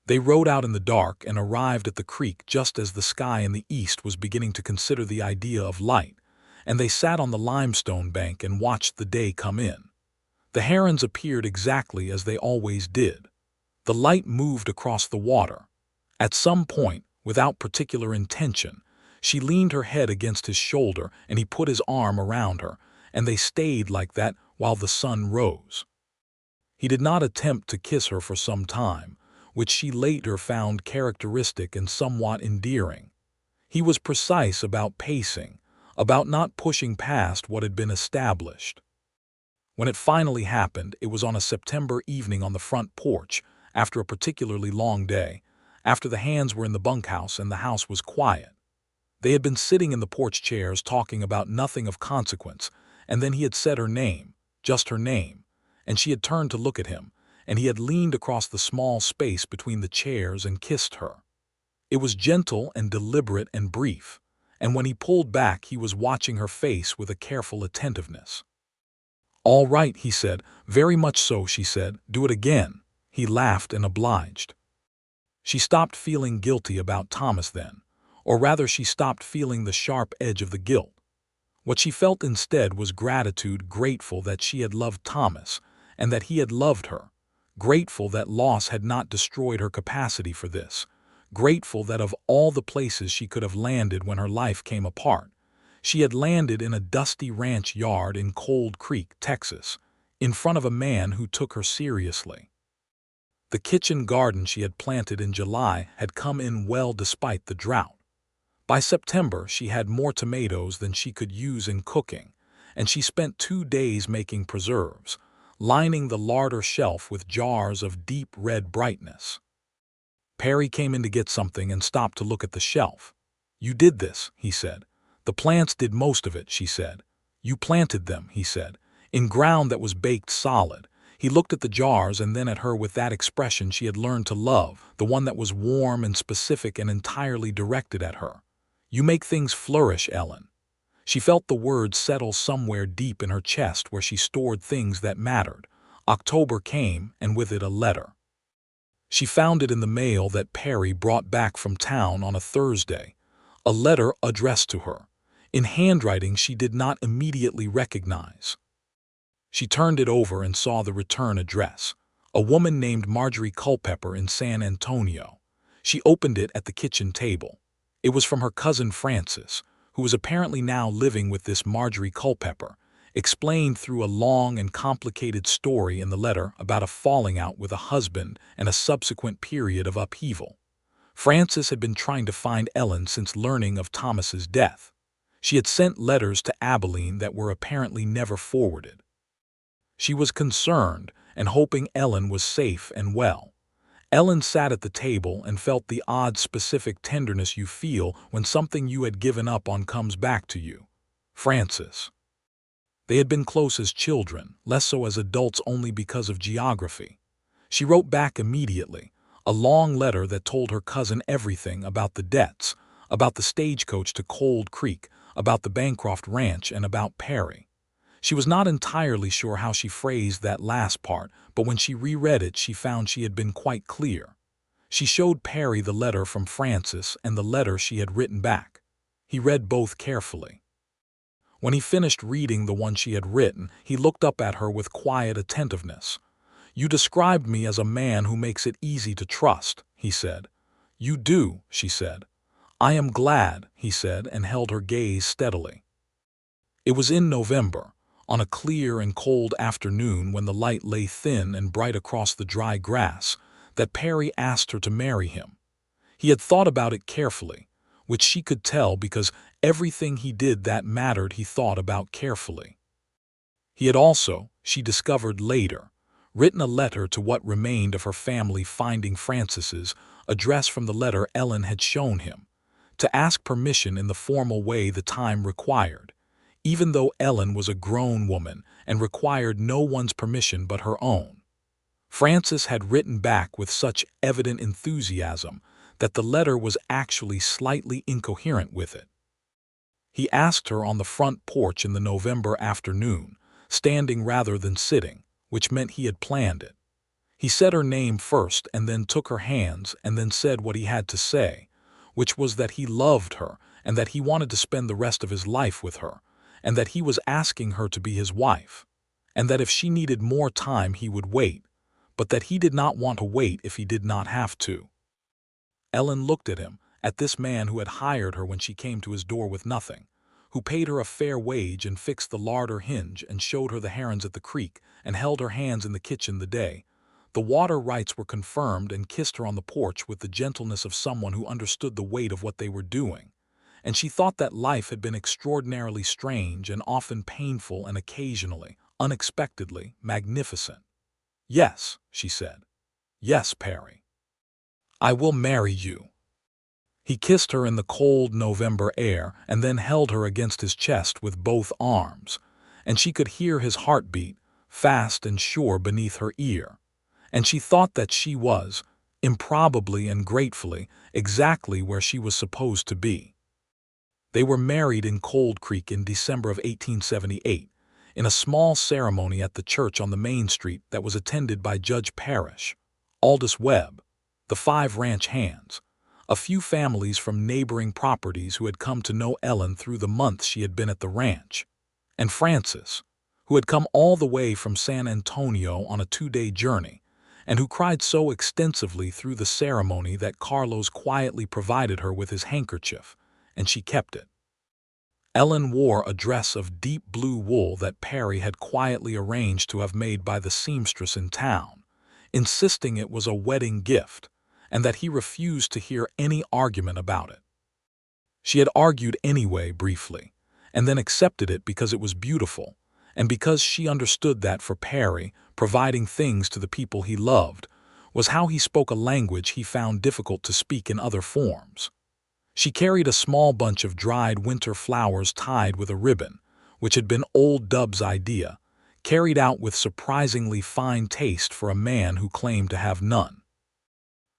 They rode out in the dark and arrived at the creek just as the sky in the east was beginning to consider the idea of light, and they sat on the limestone bank and watched the day come in. The herons appeared exactly as they always did. The light moved across the water. At some point, without particular intention, she leaned her head against his shoulder and he put his arm around her, and they stayed like that while the sun rose. He did not attempt to kiss her for some time, which she later found characteristic and somewhat endearing. He was precise about pacing, about not pushing past what had been established. When it finally happened, it was on a September evening on the front porch, after a particularly long day, after the hands were in the bunkhouse and the house was quiet. They had been sitting in the porch chairs talking about nothing of consequence, and then he had said her name, just her name, and she had turned to look at him, and he had leaned across the small space between the chairs and kissed her. It was gentle and deliberate and brief, and when he pulled back he was watching her face with a careful attentiveness. "All right," he said. "Very much so," she said. "Do it again." He laughed and obliged. She stopped feeling guilty about Thomas then, or rather she stopped feeling the sharp edge of the guilt. What she felt instead was gratitude, grateful that she had loved Thomas and that he had loved her, grateful that loss had not destroyed her capacity for this, grateful that of all the places she could have landed when her life came apart, she had landed in a dusty ranch yard in Cold Creek, Texas, in front of a man who took her seriously. The kitchen garden she had planted in July had come in well despite the drought. By September she had more tomatoes than she could use in cooking, and she spent 2 days making preserves, lining the larder shelf with jars of deep red brightness. Perry came in to get something and stopped to look at the shelf. "You did this," he said. "The plants did most of it," she said. "You planted them," he said, "in ground that was baked solid." He looked at the jars and then at her with that expression she had learned to love, the one that was warm and specific and entirely directed at her. "You make things flourish, Ellen." She felt the words settle somewhere deep in her chest where she stored things that mattered. October came, and with it a letter. She found it in the mail that Perry brought back from town on a Thursday, a letter addressed to her, in handwriting she did not immediately recognize. She turned it over and saw the return address, a woman named Marjorie Culpepper in San Antonio. She opened it at the kitchen table. It was from her cousin Frances, who was apparently now living with this Marjorie Culpepper, explained through a long and complicated story in the letter about a falling out with a husband and a subsequent period of upheaval. Frances had been trying to find Ellen since learning of Thomas's death. She had sent letters to Abilene that were apparently never forwarded. She was concerned and hoping Ellen was safe and well. Ellen sat at the table and felt the odd specific tenderness you feel when something you had given up on comes back to you. Frances. They had been close as children, less so as adults only because of geography. She wrote back immediately, a long letter that told her cousin everything about the debts, about the stagecoach to Cold Creek, about the Bancroft ranch, and about Perry. She was not entirely sure how she phrased that last part, but when she reread it she found she had been quite clear. She showed Perry the letter from Frances and the letter she had written back. He read both carefully. When he finished reading the one she had written, he looked up at her with quiet attentiveness. "You described me as a man who makes it easy to trust," he said. "You do," she said. "I am glad," he said, and held her gaze steadily. It was in November, on a clear and cold afternoon when the light lay thin and bright across the dry grass, that Perry asked her to marry him. He had thought about it carefully, which she could tell because everything he did that mattered he thought about carefully. He had also, she discovered later, written a letter to what remained of her family finding Frances's address from the letter Ellen had shown him, to ask permission in the formal way the time required, even though Ellen was a grown woman and required no one's permission but her own. Frances had written back with such evident enthusiasm that the letter was actually slightly incoherent with it. He asked her on the front porch in the November afternoon, standing rather than sitting, which meant he had planned it. He said her name first and then took her hands and then said what he had to say, which was that he loved her and that he wanted to spend the rest of his life with her, and that he was asking her to be his wife, and that if she needed more time he would wait, but that he did not want to wait if he did not have to. Ellen looked at him, at this man who had hired her when she came to his door with nothing, who paid her a fair wage and fixed the larder hinge and showed her the herons at the creek and held her hands in the kitchen the The water rights were confirmed and kissed her on the porch with the gentleness of someone who understood the weight of what they were doing, and she thought that life had been extraordinarily strange and often painful and occasionally, unexpectedly, magnificent. "Yes," she said. "Yes, Perry. I will marry you." He kissed her in the cold November air and then held her against his chest with both arms, and she could hear his heartbeat, fast and sure beneath her ear, and she thought that she was, improbably and gratefully, exactly where she was supposed to be. They were married in Cold Creek in December of 1878, in a small ceremony at the church on the main street that was attended by Judge Parrish, Aldous Webb, the 5 ranch hands, a few families from neighboring properties who had come to know Ellen through the months she had been at the ranch, and Francis, who had come all the way from San Antonio on a 2-day journey, and who cried so extensively through the ceremony that Carlos quietly provided her with his handkerchief, and she kept it. Ellen wore a dress of deep blue wool that Perry had quietly arranged to have made by the seamstress in town, insisting it was a wedding gift, and that he refused to hear any argument about it. She had argued anyway briefly, and then accepted it because it was beautiful, and because she understood that for Perry, providing things to the people he loved was how he spoke a language he found difficult to speak in other forms. She carried a small bunch of dried winter flowers tied with a ribbon, which had been old Dub's idea, carried out with surprisingly fine taste for a man who claimed to have none.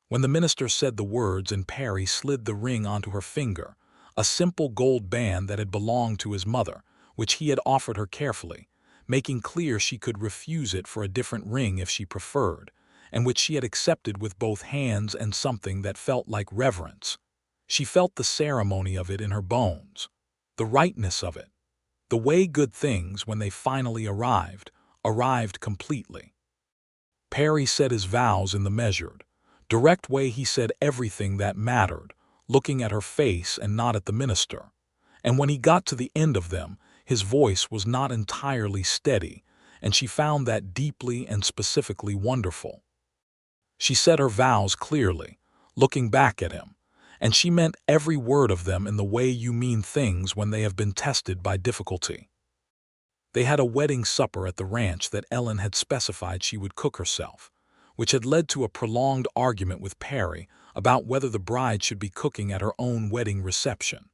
When the minister said the words and Perry slid the ring onto her finger, a simple gold band that had belonged to his mother, which he had offered her carefully, making clear she could refuse it for a different ring if she preferred, and which she had accepted with both hands and something that felt like reverence. She felt the ceremony of it in her bones, the rightness of it, the way good things, when they finally arrived completely. Perry said his vows in the measured, direct way he said everything that mattered, looking at her face and not at the minister, and when he got to the end of them, his voice was not entirely steady, and she found that deeply and specifically wonderful. She said her vows clearly, looking back at him, and she meant every word of them in the way you mean things when they have been tested by difficulty. They had a wedding supper at the ranch that Ellen had specified she would cook herself, which had led to a prolonged argument with Perry about whether the bride should be cooking at her own wedding reception,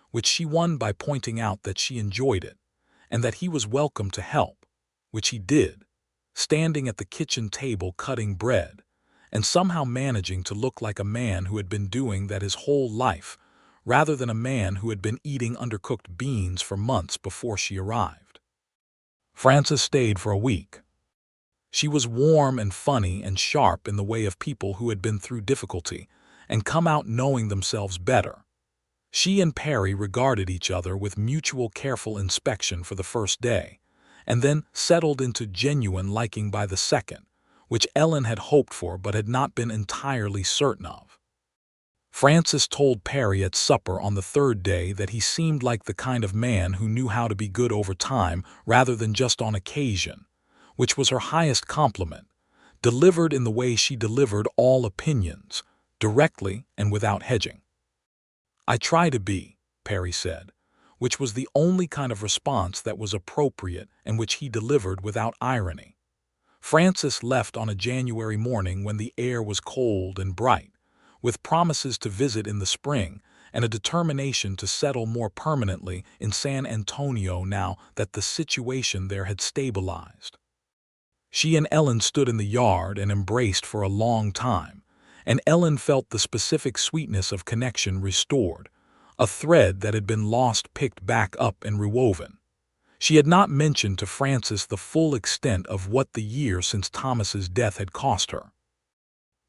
which she won by pointing out that she enjoyed it, and that he was welcome to help, which he did, standing at the kitchen table cutting bread, and somehow managing to look like a man who had been doing that his whole life, rather than a man who had been eating undercooked beans for months before she arrived. Frances stayed for a week. She was warm and funny and sharp in the way of people who had been through difficulty and come out knowing themselves better. She and Perry regarded each other with mutual careful inspection for the first day, and then settled into genuine liking by the second, which Ellen had hoped for but had not been entirely certain of. Frances told Perry at supper on the 3rd day that he seemed like the kind of man who knew how to be good over time rather than just on occasion, which was her highest compliment, delivered in the way she delivered all opinions, directly and without hedging. "I try to be," Perry said, which was the only kind of response that was appropriate and which he delivered without irony. Frances left on a January morning when the air was cold and bright, with promises to visit in the spring and a determination to settle more permanently in San Antonio now that the situation there had stabilized. She and Ellen stood in the yard and embraced for a long time, and Ellen felt the specific sweetness of connection restored, a thread that had been lost picked back up and rewoven. She had not mentioned to Frances the full extent of what the year since Thomas's death had cost her.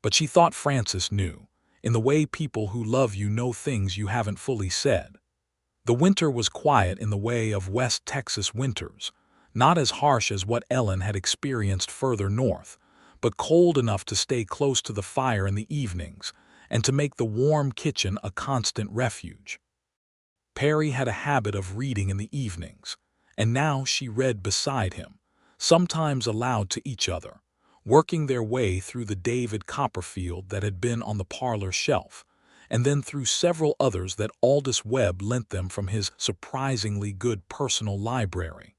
But she thought Frances knew, in the way people who love you know things you haven't fully said. The winter was quiet in the way of West Texas winters, not as harsh as what Ellen had experienced further north, but cold enough to stay close to the fire in the evenings and to make the warm kitchen a constant refuge. Perry had a habit of reading in the evenings, and now she read beside him, sometimes aloud to each other, working their way through the David Copperfield that had been on the parlor shelf, and then through several others that Aldous Webb lent them from his surprisingly good personal library.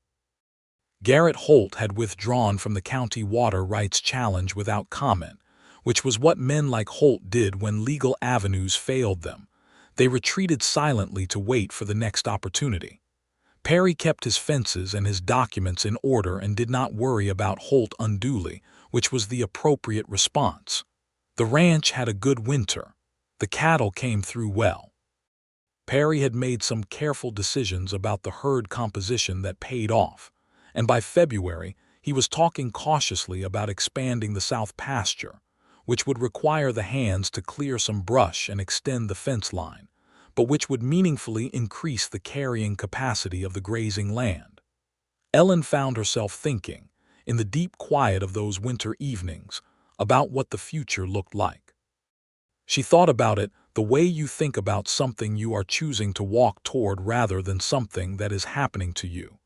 Garrett Holt had withdrawn from the county water rights challenge without comment, which was what men like Holt did when legal avenues failed them. They retreated silently to wait for the next opportunity. Perry kept his fences and his documents in order and did not worry about Holt unduly, which was the appropriate response. The ranch had a good winter. The cattle came through well. Perry had made some careful decisions about the herd composition that paid off, and by February he was talking cautiously about expanding the south pasture, which would require the hands to clear some brush and extend the fence line, but which would meaningfully increase the carrying capacity of the grazing land. Ellen found herself thinking, in the deep quiet of those winter evenings, about what the future looked like. She thought about it the way you think about something you are choosing to walk toward rather than something that is happening to you,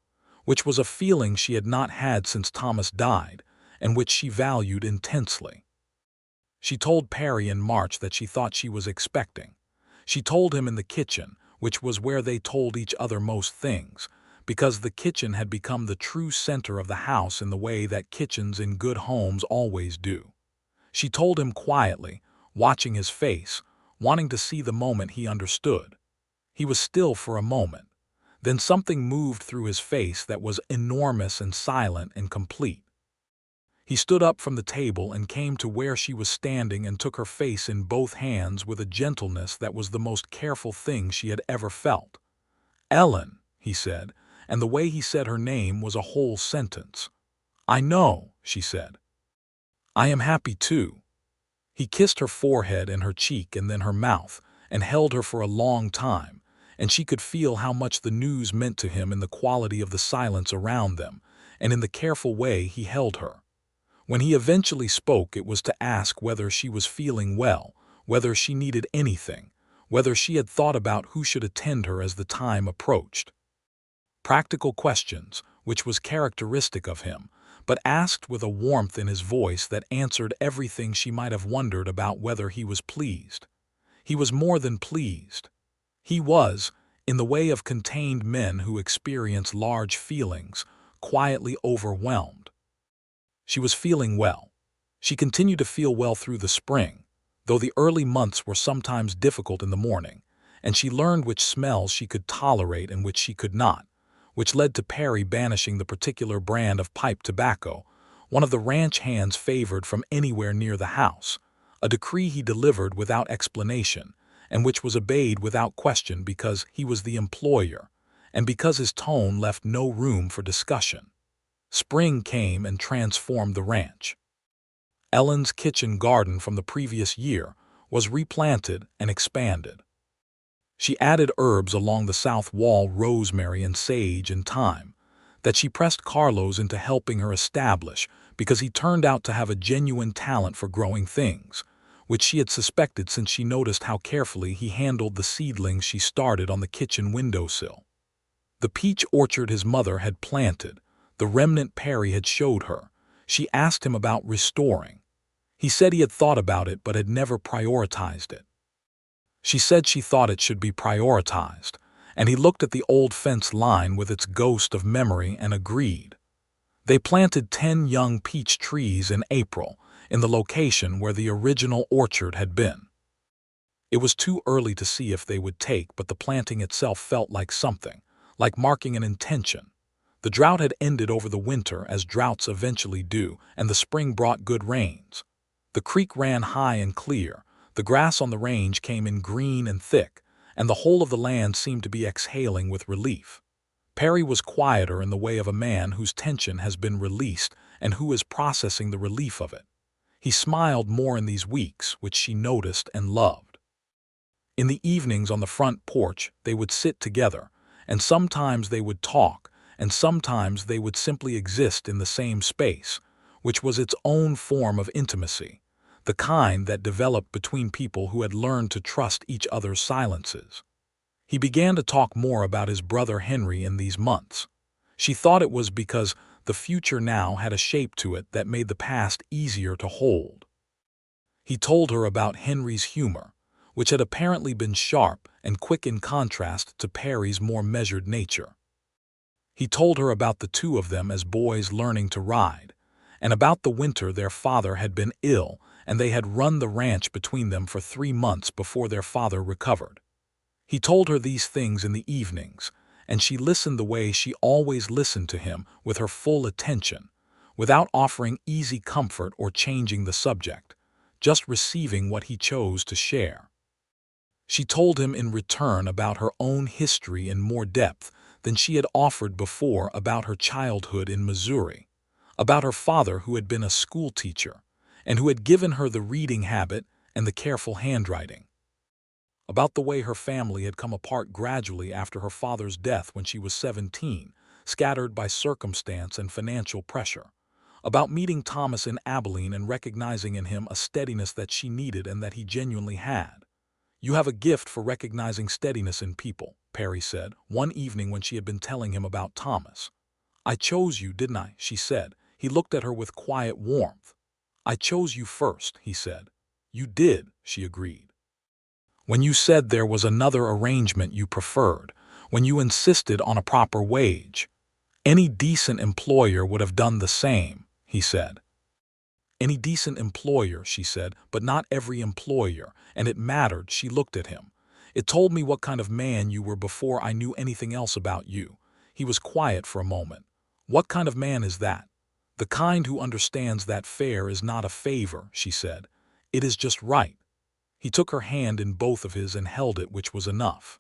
which was a feeling she had not had since Thomas died and which she valued intensely. She told Perry in March that she thought she was expecting. She told him in the kitchen, which was where they told each other most things, because the kitchen had become the true center of the house in the way that kitchens in good homes always do. She told him quietly, watching his face, wanting to see the moment he understood. He was still for a moment. Then something moved through his face that was enormous and silent and complete. He stood up from the table and came to where she was standing and took her face in both hands with a gentleness that was the most careful thing she had ever felt. "Ellen," he said, and the way he said her name was a whole sentence. "I know," she said. "I am happy too." He kissed her forehead and her cheek and then her mouth, and held her for a long time, and she could feel how much the news meant to him in the quality of the silence around them, and in the careful way he held her. When he eventually spoke, it was to ask whether she was feeling well, whether she needed anything, whether she had thought about who should attend her as the time approached. Practical questions, which was characteristic of him, but asked with a warmth in his voice that answered everything she might have wondered about whether he was pleased. He was more than pleased. He was, in the way of contained men who experience large feelings, quietly overwhelmed. She was feeling well. She continued to feel well through the spring, though the early months were sometimes difficult in the morning, and she learned which smells she could tolerate and which she could not, which led to Perry banishing the particular brand of pipe tobacco, one of the ranch hands favored from anywhere near the house, a decree he delivered without explanation, and which was obeyed without question because he was the employer, and because his tone left no room for discussion. Spring came and transformed the ranch. Ellen's kitchen garden from the previous year was replanted and expanded. She added herbs along the south wall, rosemary and sage and thyme, that she pressed Carlos into helping her establish because he turned out to have a genuine talent for growing things, which she had suspected since she noticed how carefully he handled the seedlings she started on the kitchen windowsill. The peach orchard his mother had planted, the remnant Perry had showed her, she asked him about restoring. He said he had thought about it but had never prioritized it. She said she thought it should be prioritized, and he looked at the old fence line with its ghost of memory and agreed. They planted 10 young peach trees in April in the location where the original orchard had been. It was too early to see if they would take, but the planting itself felt like something, like marking an intention. The drought had ended over the winter, as droughts eventually do, and the spring brought good rains. The creek ran high and clear, the grass on the range came in green and thick, and the whole of the land seemed to be exhaling with relief. Perry was quieter in the way of a man whose tension has been released and who is processing the relief of it. He smiled more in these weeks, which she noticed and loved. In the evenings on the front porch, they would sit together, and sometimes they would talk, and sometimes they would simply exist in the same space, which was its own form of intimacy, the kind that developed between people who had learned to trust each other's silences. He began to talk more about his brother Henry in these months. She thought it was because the future now had a shape to it that made the past easier to hold. He told her about Henry's humor, which had apparently been sharp and quick in contrast to Perry's more measured nature. He told her about the two of them as boys learning to ride, and about the winter their father had been ill and they had run the ranch between them for 3 months before their father recovered. He told her these things in the evenings, and she listened the way she always listened to him, with her full attention, without offering easy comfort or changing the subject, just receiving what he chose to share. She told him in return about her own history in more depth than she had offered before, about her childhood in Missouri, about her father who had been a schoolteacher and who had given her the reading habit and the careful handwriting, about the way her family had come apart gradually after her father's death when she was 17, scattered by circumstance and financial pressure, about meeting Thomas in Abilene and recognizing in him a steadiness that she needed and that he genuinely had. "You have a gift for recognizing steadiness in people," Perry said, one evening when she had been telling him about Thomas. "I chose you, didn't I?" she said. He looked at her with quiet warmth. "I chose you first," he said. "You did," she agreed. "When you said there was another arrangement you preferred, when you insisted on a proper wage. Any decent employer would have done the same," he said. "Any decent employer," she said, "but not every employer, and it mattered." She looked at him. "It told me what kind of man you were before I knew anything else about you." He was quiet for a moment. "What kind of man is that?" "The kind who understands that fair is not a favor," she said. "It is just right." He took her hand in both of his and held it, which was enough.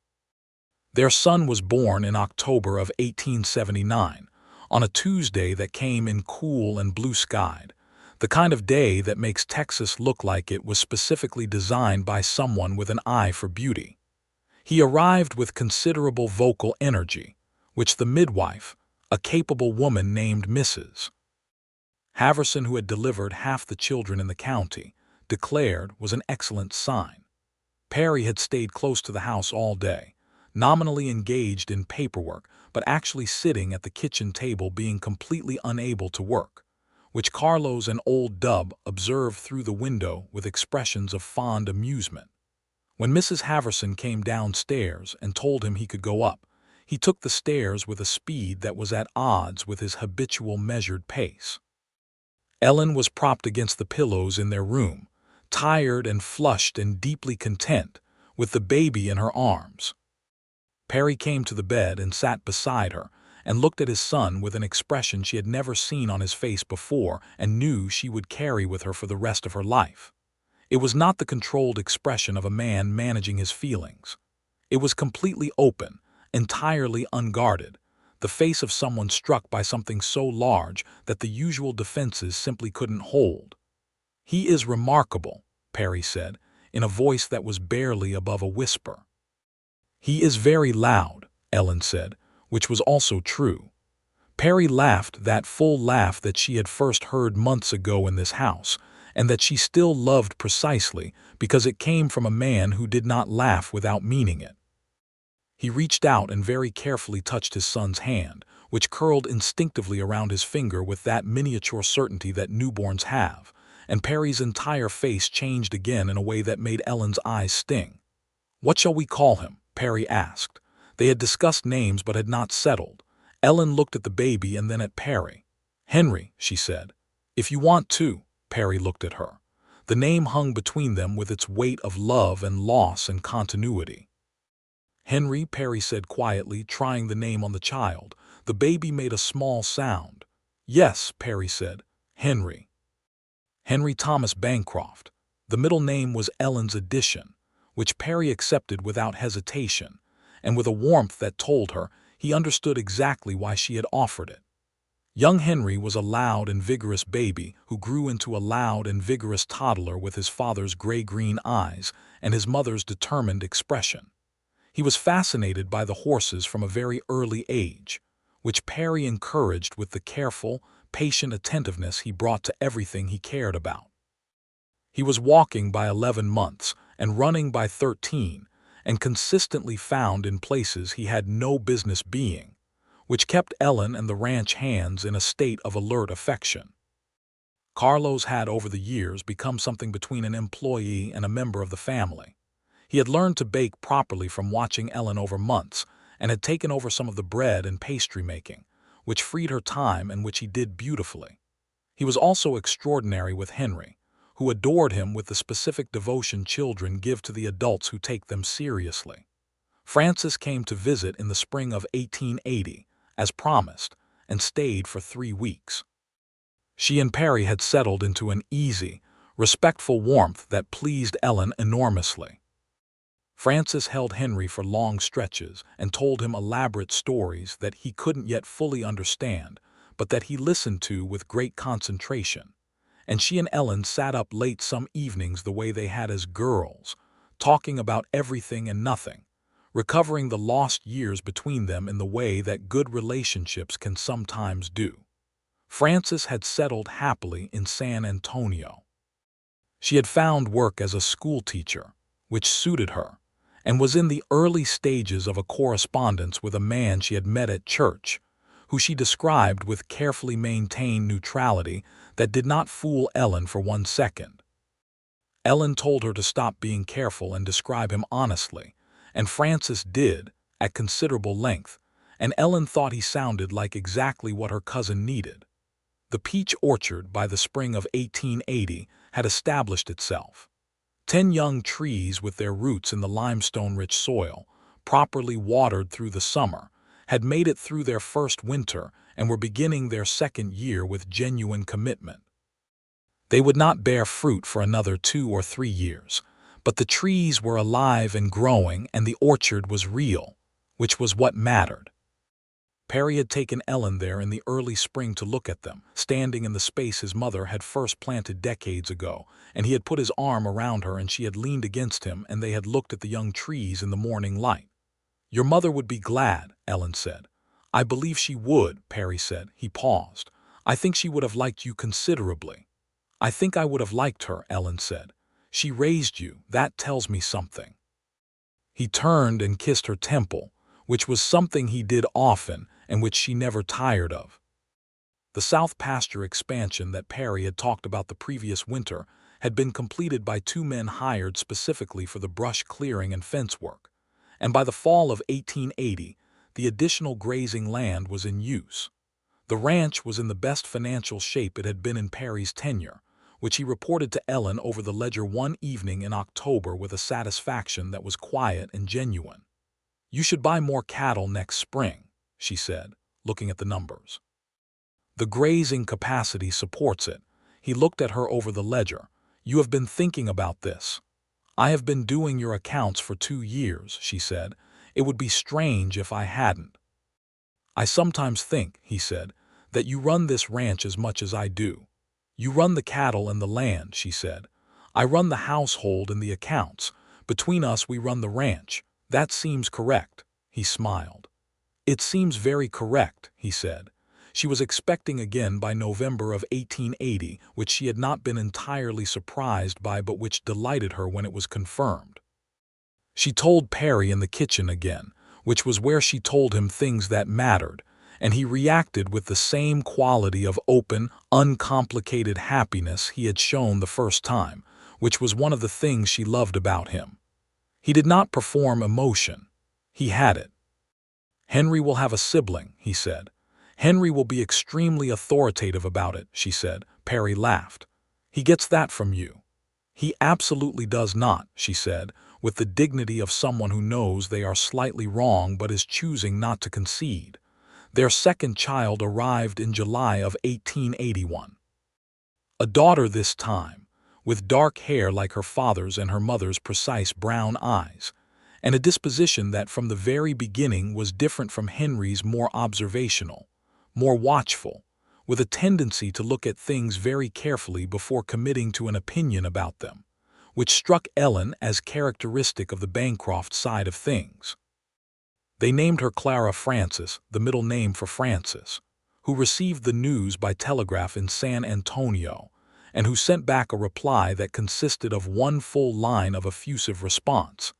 Their son was born in October of 1879, on a Tuesday that came in cool and blue-skied, the kind of day that makes Texas look like it was specifically designed by someone with an eye for beauty. He arrived with considerable vocal energy, which the midwife, a capable woman named Mrs. Haverson, who had delivered half the children in the county, declared was an excellent sign. Perry had stayed close to the house all day, nominally engaged in paperwork, but actually sitting at the kitchen table being completely unable to work, which Carlos and old Dub observed through the window with expressions of fond amusement. When Mrs. Haverson came downstairs and told him he could go up, he took the stairs with a speed that was at odds with his habitual measured pace. Ellen was propped against the pillows in their room, tired and flushed and deeply content, with the baby in her arms. Perry came to the bed and sat beside her and looked at his son with an expression she had never seen on his face before and knew she would carry with her for the rest of her life. It was not the controlled expression of a man managing his feelings. It was completely open, entirely unguarded, the face of someone struck by something so large that the usual defenses simply couldn't hold. "He is remarkable," Perry said, in a voice that was barely above a whisper. "He is very loud," Ellen said, which was also true. Perry laughed, that full laugh that she had first heard months ago in this house, and that she still loved precisely because it came from a man who did not laugh without meaning it. He reached out and very carefully touched his son's hand, which curled instinctively around his finger with that miniature certainty that newborns have, and Perry's entire face changed again in a way that made Ellen's eyes sting. "What shall we call him?" Perry asked. They had discussed names but had not settled. Ellen looked at the baby and then at Perry. "Henry," she said. "If you want to." Perry looked at her. The name hung between them with its weight of love and loss and continuity. "Henry," Perry said quietly, trying the name on the child. The baby made a small sound. "Yes," Perry said. "Henry." Henry Thomas Bancroft. The middle name was Ellen's addition, which Perry accepted without hesitation, and with a warmth that told her he understood exactly why she had offered it. Young Henry was a loud and vigorous baby who grew into a loud and vigorous toddler with his father's gray-green eyes and his mother's determined expression. He was fascinated by the horses from a very early age, which Perry encouraged with the careful, patient attentiveness he brought to everything he cared about. He was walking by 11 months and running by 13, and consistently found in places he had no business being, which kept Ellen and the ranch hands in a state of alert affection. Carlos had over the years become something between an employee and a member of the family. He had learned to bake properly from watching Ellen over months and had taken over some of the bread and pastry making, which freed her time and which he did beautifully. He was also extraordinary with Henry, who adored him with the specific devotion children give to the adults who take them seriously. Frances came to visit in the spring of 1880, as promised, and stayed for 3 weeks. She and Perry had settled into an easy, respectful warmth that pleased Ellen enormously. Frances held Henry for long stretches and told him elaborate stories that he couldn't yet fully understand, but that he listened to with great concentration. And she and Ellen sat up late some evenings the way they had as girls, talking about everything and nothing, recovering the lost years between them in the way that good relationships can sometimes do. Frances had settled happily in San Antonio. She had found work as a schoolteacher, which suited her, and was in the early stages of a correspondence with a man she had met at church, who she described with carefully maintained neutrality that did not fool Ellen for 1 second. Ellen told her to stop being careful and describe him honestly, and Frances did, at considerable length, and Ellen thought he sounded like exactly what her cousin needed. The peach orchard by the spring of 1880 had established itself. 10 young trees with their roots in the limestone-rich soil, properly watered through the summer, had made it through their first winter and were beginning their second year with genuine commitment. They would not bear fruit for another 2 or 3 years, but the trees were alive and growing and the orchard was real, which was what mattered. Perry had taken Ellen there in the early spring to look at them, standing in the space his mother had first planted decades ago, and he had put his arm around her and she had leaned against him and they had looked at the young trees in the morning light. "Your mother would be glad," Ellen said. "I believe she would," Perry said. He paused. "I think she would have liked you considerably." "I think I would have liked her," Ellen said. "She raised you. That tells me something." He turned and kissed her temple, which was something he did often and which she never tired of. The south pasture expansion that Perry had talked about the previous winter had been completed by 2 men hired specifically for the brush clearing and fence work, and by the fall of 1880, the additional grazing land was in use. The ranch was in the best financial shape it had been in Perry's tenure, which he reported to Ellen over the ledger one evening in October with a satisfaction that was quiet and genuine. "You should buy more cattle next spring," she said, looking at the numbers. "The grazing capacity supports it." He looked at her over the ledger. "You have been thinking about this." "I have been doing your accounts for 2 years," she said. "It would be strange if I hadn't." "I sometimes think," he said, "that you run this ranch as much as I do." "You run the cattle and the land," she said. "I run the household and the accounts. Between us we run the ranch. That seems correct." He smiled. "It seems very correct," he said. She was expecting again by November of 1880, which she had not been entirely surprised by but which delighted her when it was confirmed. She told Perry in the kitchen again, which was where she told him things that mattered, and he reacted with the same quality of open, uncomplicated happiness he had shown the first time, which was one of the things she loved about him. He did not perform emotion. He had it. "Henry will have a sibling," he said. "Henry will be extremely authoritative about it," she said. Perry laughed. "He gets that from you." "He absolutely does not," she said, with the dignity of someone who knows they are slightly wrong but is choosing not to concede. Their second child arrived in July of 1881. A daughter this time, with dark hair like her father's and her mother's precise brown eyes, and a disposition that from the very beginning was different from Henry's, more observational, more watchful, with a tendency to look at things very carefully before committing to an opinion about them, which struck Ellen as characteristic of the Bancroft side of things. They named her Clara Frances, the middle name for Frances, who received the news by telegraph in San Antonio, and who sent back a reply that consisted of 1 full line of effusive response,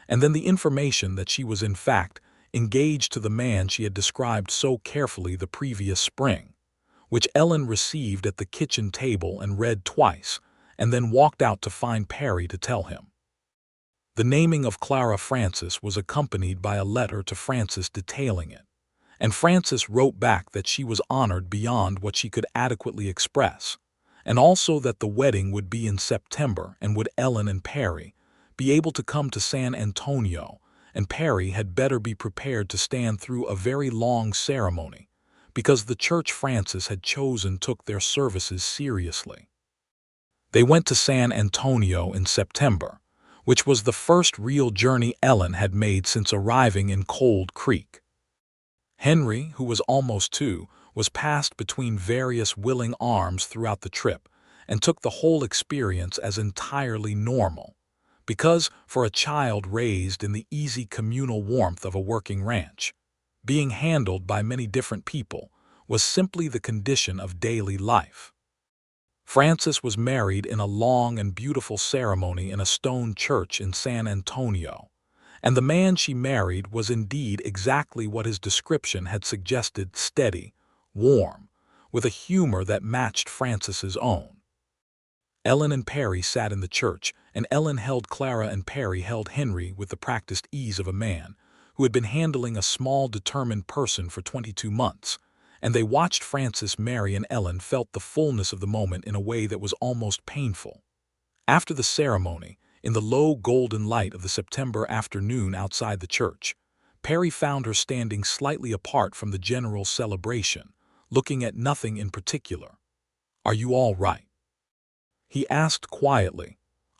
and then the information that she was in fact engaged to the man she had described so carefully the previous spring, which Ellen received at the kitchen table and read twice, and then walked out to find Perry to tell him. The naming of Clara Frances was accompanied by a letter to Frances detailing it, and Frances wrote back that she was honored beyond what she could adequately express, and also that the wedding would be in September and would Ellen and Perry be able to come to San Antonio, and Perry had better be prepared to stand through a very long ceremony, because the church Frances had chosen took their services seriously. They went to San Antonio in September, which was the first real journey Ellen had made since arriving in Cold Creek. Henry, who was almost 2, was passed between various willing arms throughout the trip and took the whole experience as entirely normal, because, for a child raised in the easy communal warmth of a working ranch, being handled by many different people was simply the condition of daily life. Frances was married in a long and beautiful ceremony in a stone church in San Antonio, and the man she married was indeed exactly what his description had suggested: steady, warm, with a humor that matched Frances's own. Ellen and Perry sat in the church, and Ellen held Clara and Perry held Henry with the practiced ease of a man who had been handling a small, determined person for 22 months, and they watched Frances marry, and Ellen felt the fullness of the moment in a way that was almost painful. After the ceremony, in the low golden light of the September afternoon outside the church, Perry found her standing slightly apart from the general celebration, looking at nothing in particular. "Are you all right?" he asked quietly.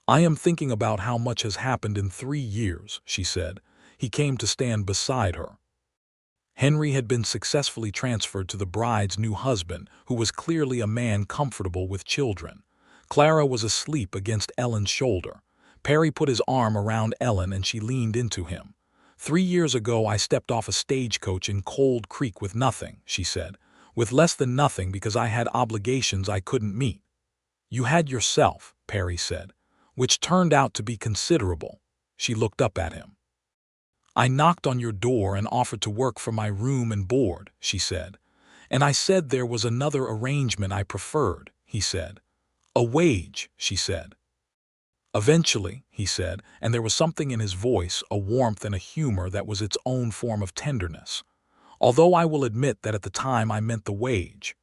"I am thinking about how much has happened in 3 years," she said. He came to stand beside her. Henry had been successfully transferred to the bride's new husband, who was clearly a man comfortable with children. Clara was asleep against Ellen's shoulder. Perry put his arm around Ellen and she leaned into him. "3 years ago I stepped off a stagecoach in Cold Creek with nothing," she said, "with less than nothing because I had obligations I couldn't meet." "You had yourself," Perry said, "which turned out to be considerable." She looked up at him. "I knocked on your door and offered to work for my room and board," she said. "And I said there was another arrangement I preferred," he said. "A wage," she said. "Eventually," he said, and there was something in his voice, a warmth and a humor that was its own form of tenderness. "Although I will admit that at the time I meant the wage."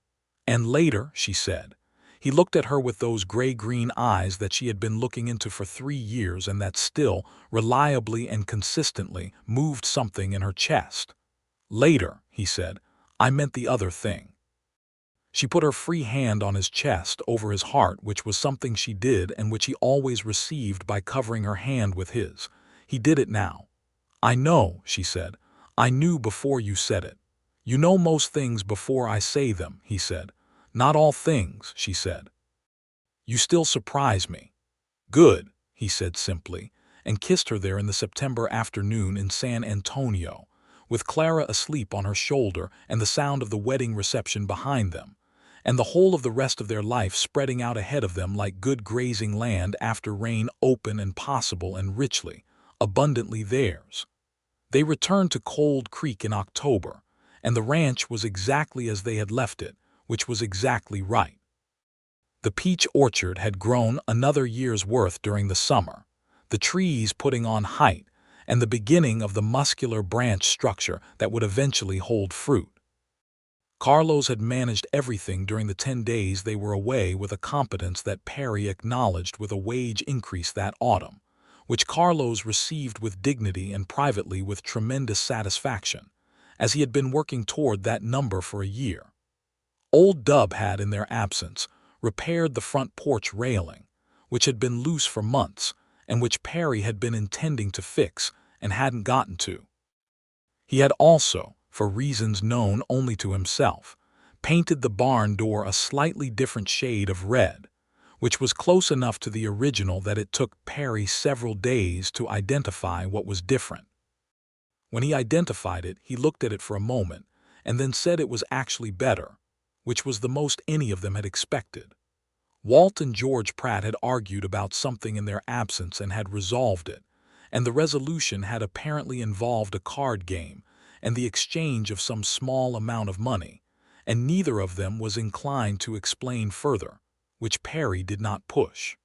"And later," she said. He looked at her with those gray-green eyes that she had been looking into for 3 years and that still, reliably and consistently, moved something in her chest. "Later," he said, "I meant the other thing." She put her free hand on his chest over his heart, which was something she did and which he always received by covering her hand with his. He did it now. "I know," she said. "I knew before you said it." "You know most things before I say them," he said. "Not all things," she said. "You still surprise me." "Good," he said simply, and kissed her there in the September afternoon in San Antonio, with Clara asleep on her shoulder and the sound of the wedding reception behind them, and the whole of the rest of their life spreading out ahead of them like good grazing land after rain, open and possible and richly, abundantly theirs. They returned to Cold Creek in October, and the ranch was exactly as they had left it, which was exactly right. The peach orchard had grown another year's worth during the summer, the trees putting on height, and the beginning of the muscular branch structure that would eventually hold fruit. Carlos had managed everything during the 10 days they were away with a competence that Perry acknowledged with a wage increase that autumn, which Carlos received with dignity and privately with tremendous satisfaction, as he had been working toward that number for a year. Old Dub had, in their absence, repaired the front porch railing, which had been loose for months, and which Perry had been intending to fix and hadn't gotten to. He had also, for reasons known only to himself, painted the barn door a slightly different shade of red, which was close enough to the original that it took Perry several days to identify what was different. When he identified it, he looked at it for a moment, and then said it was actually better, which was the most any of them had expected. Walt and George Pratt had argued about something in their absence and had resolved it, and the resolution had apparently involved a card game, and the exchange of some small amount of money, and neither of them was inclined to explain further, which Perry did not push.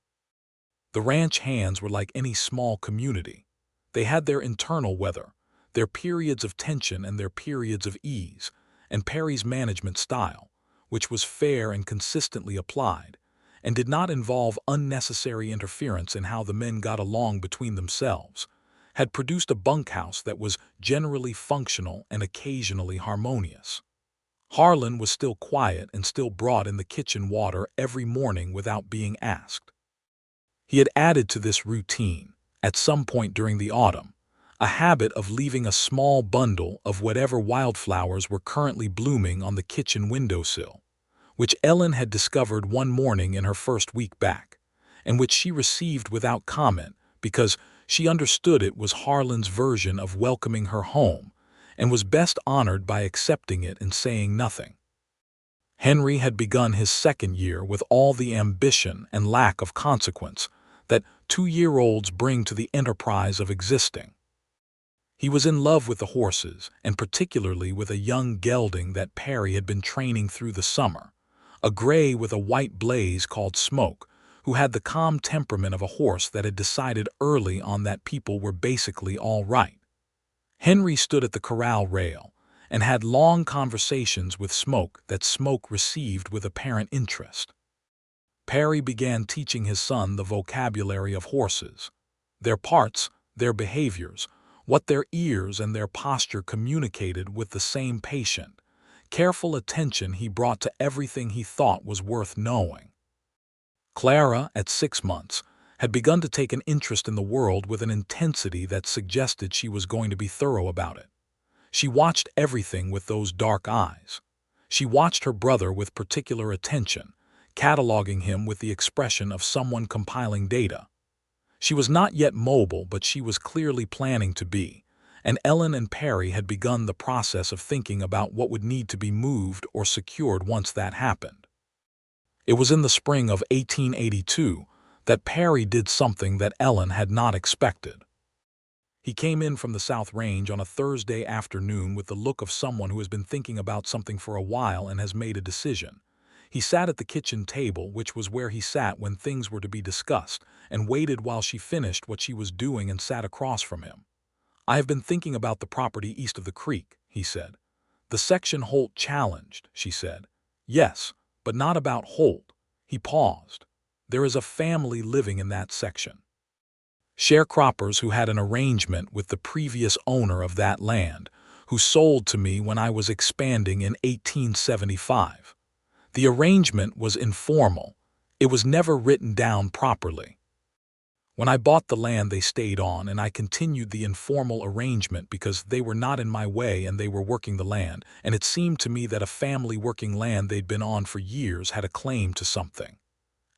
The ranch hands were like any small community. They had their internal weather, their periods of tension and their periods of ease, and Perry's management style, which was fair and consistently applied, and did not involve unnecessary interference in how the men got along between themselves, had produced a bunkhouse that was generally functional and occasionally harmonious. Harlan was still quiet and still brought in the kitchen water every morning without being asked. He had added to this routine, at some point during the autumn, a habit of leaving a small bundle of whatever wildflowers were currently blooming on the kitchen windowsill, which Ellen had discovered one morning in her first week back, and which she received without comment because she understood it was Harlan's version of welcoming her home and was best honored by accepting it and saying nothing. Henry had begun his second year with all the ambition and lack of consequence that 2-year-olds bring to the enterprise of existing. He was in love with the horses, and particularly with a young gelding that Perry had been training through the summer, a gray with a white blaze called Smoke, who had the calm temperament of a horse that had decided early on that people were basically all right. Henry stood at the corral rail and had long conversations with Smoke that Smoke received with apparent interest. Perry began teaching his son the vocabulary of horses, their parts, their behaviors, what their ears and their posture communicated with the same patient, careful attention he brought to everything he thought was worth knowing. Clara, at 6 months, had begun to take an interest in the world with an intensity that suggested she was going to be thorough about it. She watched everything with those dark eyes. She watched her brother with particular attention, cataloging him with the expression of someone compiling data. She was not yet mobile, but she was clearly planning to be, and Ellen and Perry had begun the process of thinking about what would need to be moved or secured once that happened. It was in the spring of 1882 that Perry did something that Ellen had not expected. He came in from the South Range on a Thursday afternoon with the look of someone who has been thinking about something for a while and has made a decision. He sat at the kitchen table, which was where he sat when things were to be discussed, and waited while she finished what she was doing and sat across from him. "I have been thinking about the property east of the creek," he said. "The section Holt challenged," she said. "Yes, but not about Holt." He paused. "There is a family living in that section. Sharecroppers who had an arrangement with the previous owner of that land, who sold to me when I was expanding in 1875. The arrangement was informal. It was never written down properly. When I bought the land they stayed on, and I continued the informal arrangement because they were not in my way and they were working the land, and it seemed to me that a family working land they'd been on for years had a claim to something."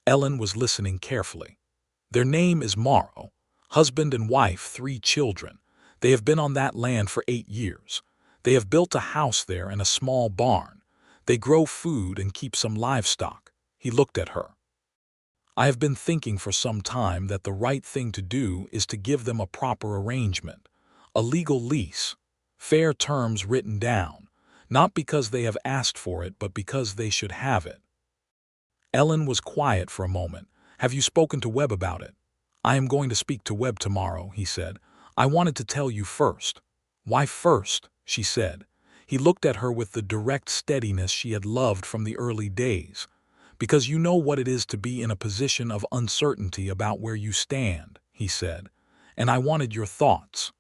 Ellen was listening carefully. "Their name is Morrow. Husband and wife, 3 children. They have been on that land for 8 years. They have built a house there and a small barn. They grow food and keep some livestock." He looked at her. "I have been thinking for some time that the right thing to do is to give them a proper arrangement, a legal lease, fair terms written down, not because they have asked for it but because they should have it." Ellen was quiet for a moment. "Have you spoken to Webb about it?" "I am going to speak to Webb tomorrow," he said. "I wanted to tell you first." "Why first?" she said. He looked at her with the direct steadiness she had loved from the early days. "Because you know what it is to be in a position of uncertainty about where you stand," he said, "and I wanted your thoughts."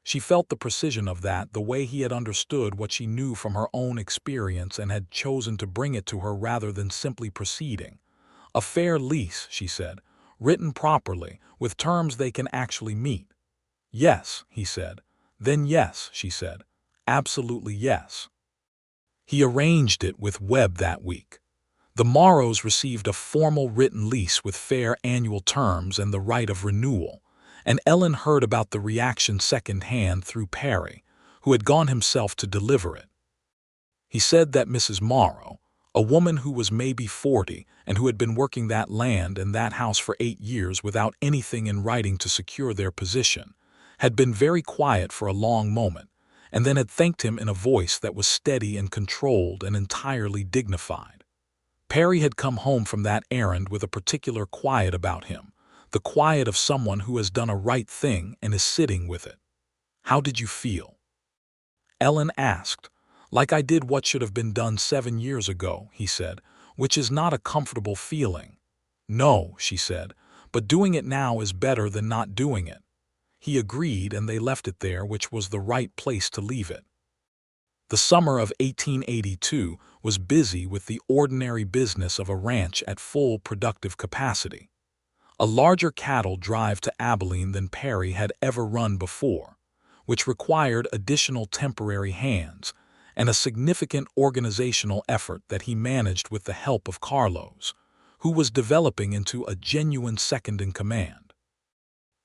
She felt the precision of that, the way he had understood what she knew from her own experience and had chosen to bring it to her rather than simply proceeding. "A fair lease," she said, "written properly, with terms they can actually meet." "Yes," he said. "Then yes," she said. "Absolutely yes." He arranged it with Webb that week. The Morrows received a formal written lease with fair annual terms and the right of renewal, and Ellen heard about the reaction second-hand through Perry, who had gone himself to deliver it. He said that Mrs. Morrow, a woman who was maybe 40 and who had been working that land and that house for 8 years without anything in writing to secure their position, had been very quiet for a long moment, and then had thanked him in a voice that was steady and controlled and entirely dignified. Perry had come home from that errand with a particular quiet about him, the quiet of someone who has done a right thing and is sitting with it. "How did you feel?" Ellen asked. "Like I did what should have been done 7 years ago," he said, "which is not a comfortable feeling." "No," she said, "but doing it now is better than not doing it." He agreed, and they left it there, which was the right place to leave it. The summer of 1882 was busy with the ordinary business of a ranch at full productive capacity. A larger cattle drive to Abilene than Perry had ever run before, which required additional temporary hands and a significant organizational effort that he managed with the help of Carlos, who was developing into a genuine second-in-command.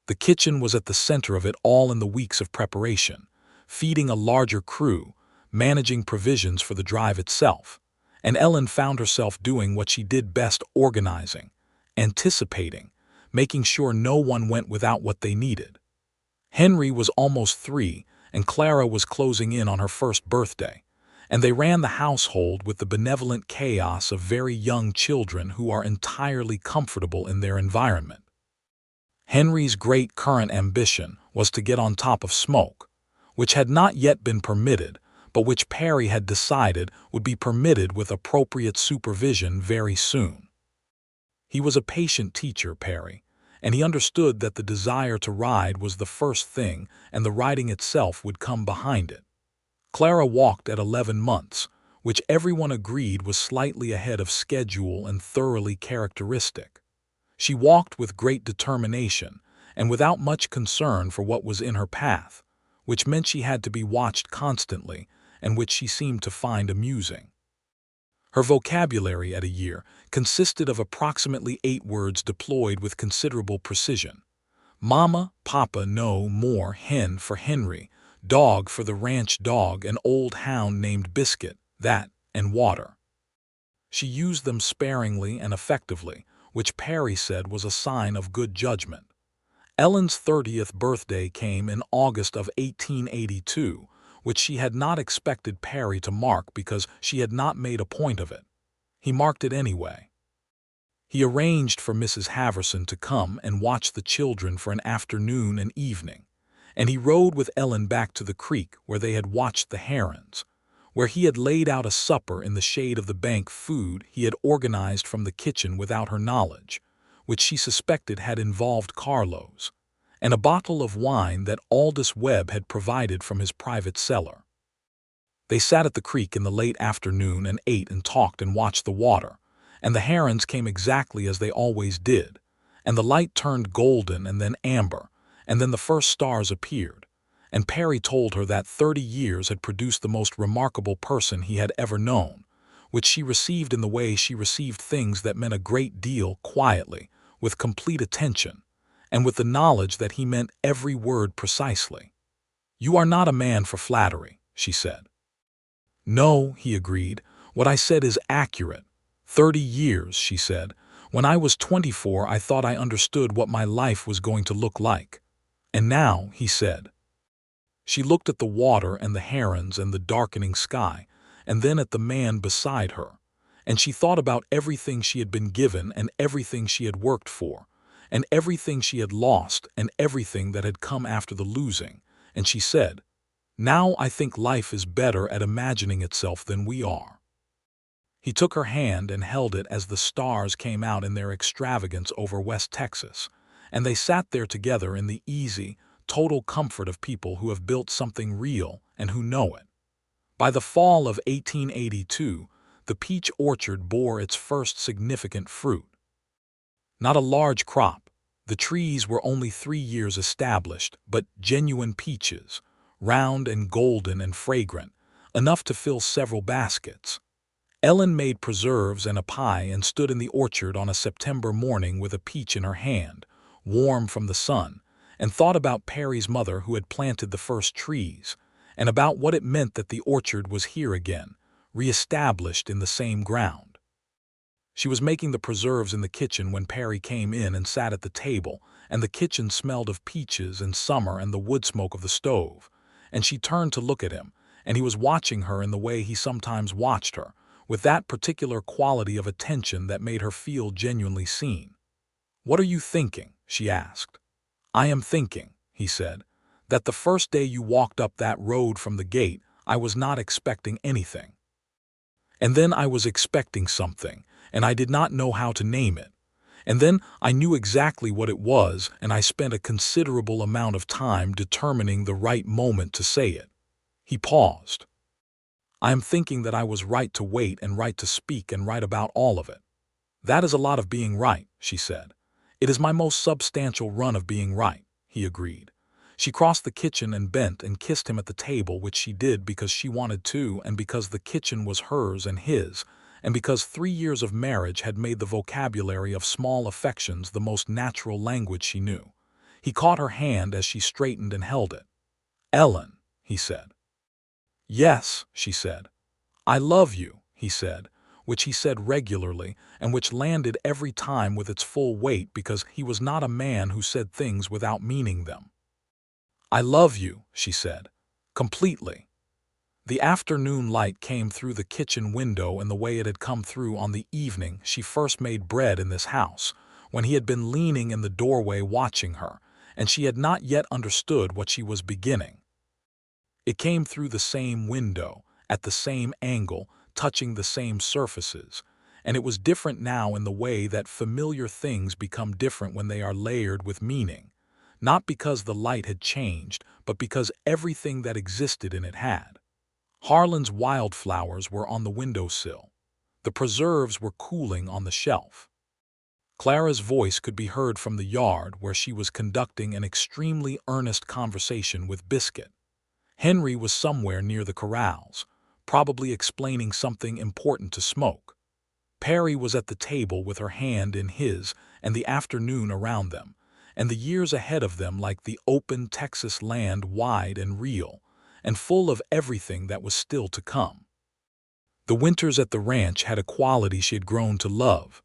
The kitchen was at the center of it all in the weeks of preparation, feeding a larger crew, managing provisions for the drive itself, and Ellen found herself doing what she did best: organizing, anticipating, making sure no one went without what they needed. Henry was almost 3, and Clara was closing in on her first birthday, and they ran the household with the benevolent chaos of very young children who are entirely comfortable in their environment. Henry's great current ambition was to get on top of smoke, which had not yet been permitted, but which Perry had decided would be permitted with appropriate supervision very soon. He was a patient teacher, Perry, and he understood that the desire to ride was the first thing and the riding itself would come behind it. Clara walked at 11 months, which everyone agreed was slightly ahead of schedule and thoroughly characteristic. She walked with great determination and without much concern for what was in her path, which meant she had to be watched constantly and which she seemed to find amusing. Her vocabulary at a year consisted of approximately 8 words deployed with considerable precision. Mama, Papa, no more, hen for Henry, dog for the ranch dog, an old hound named Biscuit, that, and water. She used them sparingly and effectively, which Perry said was a sign of good judgment. Ellen's 30th birthday came in August of 1882, which she had not expected Perry to mark because she had not made a point of it. He marked it anyway. He arranged for Mrs. Haverson to come and watch the children for an afternoon and evening, and he rode with Ellen back to the creek where they had watched the herons, where he had laid out a supper in the shade of the bank, food he had organized from the kitchen without her knowledge, which she suspected had involved Carlos, and a bottle of wine that Aldous Webb had provided from his private cellar. They sat at the creek in the late afternoon and ate and talked and watched the water, and the herons came exactly as they always did, and the light turned golden and then amber, and then the first stars appeared, and Perry told her that 30 years had produced the most remarkable person he had ever known, which she received in the way she received things that meant a great deal, quietly, with complete attention, and with the knowledge that he meant every word precisely. "You are not a man for flattery," she said. "No," he agreed, "what I said is accurate. 30 years, she said. "When I was 24, I thought I understood what my life was going to look like. And now," he said. She looked at the water and the herons and the darkening sky, and then at the man beside her, and she thought about everything she had been given and everything she had worked for, and everything she had lost and everything that had come after the losing, and she said, "Now I think life is better at imagining itself than we are." He took her hand and held it as the stars came out in their extravagance over West Texas, and they sat there together in the easy, total comfort of people who have built something real and who know it. By the fall of 1882, the peach orchard bore its first significant fruit. Not a large crop, the trees were only 3 years established, but genuine peaches, round and golden and fragrant, enough to fill several baskets. Ellen made preserves and a pie and stood in the orchard on a September morning with a peach in her hand, warm from the sun, and thought about Perry's mother who had planted the first trees, and about what it meant that the orchard was here again, re-established in the same ground. She was making the preserves in the kitchen when Perry came in and sat at the table, and the kitchen smelled of peaches and summer and the wood smoke of the stove, and she turned to look at him, and he was watching her in the way he sometimes watched her, with that particular quality of attention that made her feel genuinely seen. "What are you thinking?" she asked. "I am thinking," he said, "that the first day you walked up that road from the gate, I was not expecting anything. And then I was expecting something, and I did not know how to name it. And then I knew exactly what it was, and I spent a considerable amount of time determining the right moment to say it." He paused. "I am thinking that I was right to wait and right to speak and right about all of it." "That is a lot of being right," she said. "It is my most substantial run of being right," he agreed. She crossed the kitchen and bent and kissed him at the table, which she did because she wanted to and because the kitchen was hers and his, and because 3 years of marriage had made the vocabulary of small affections the most natural language she knew. He caught her hand as she straightened and held it. "Ellen," he said. "Yes," she said. "I love you," he said, which he said regularly and which landed every time with its full weight because he was not a man who said things without meaning them. "I love you," she said, "completely." The afternoon light came through the kitchen window in the way it had come through on the evening she first made bread in this house, when he had been leaning in the doorway watching her, and she had not yet understood what she was beginning. It came through the same window, at the same angle, touching the same surfaces, and it was different now in the way that familiar things become different when they are layered with meaning, not because the light had changed, but because everything that existed in it had. Harlan's wildflowers were on the windowsill. The preserves were cooling on the shelf. Clara's voice could be heard from the yard where she was conducting an extremely earnest conversation with Biscuit. Henry was somewhere near the corrals, probably explaining something important to Smoke. Perry was at the table with her hand in his and the afternoon around them, and the years ahead of them like the open Texas land, wide and real, and full of everything that was still to come. The winters at the ranch had a quality she had grown to love,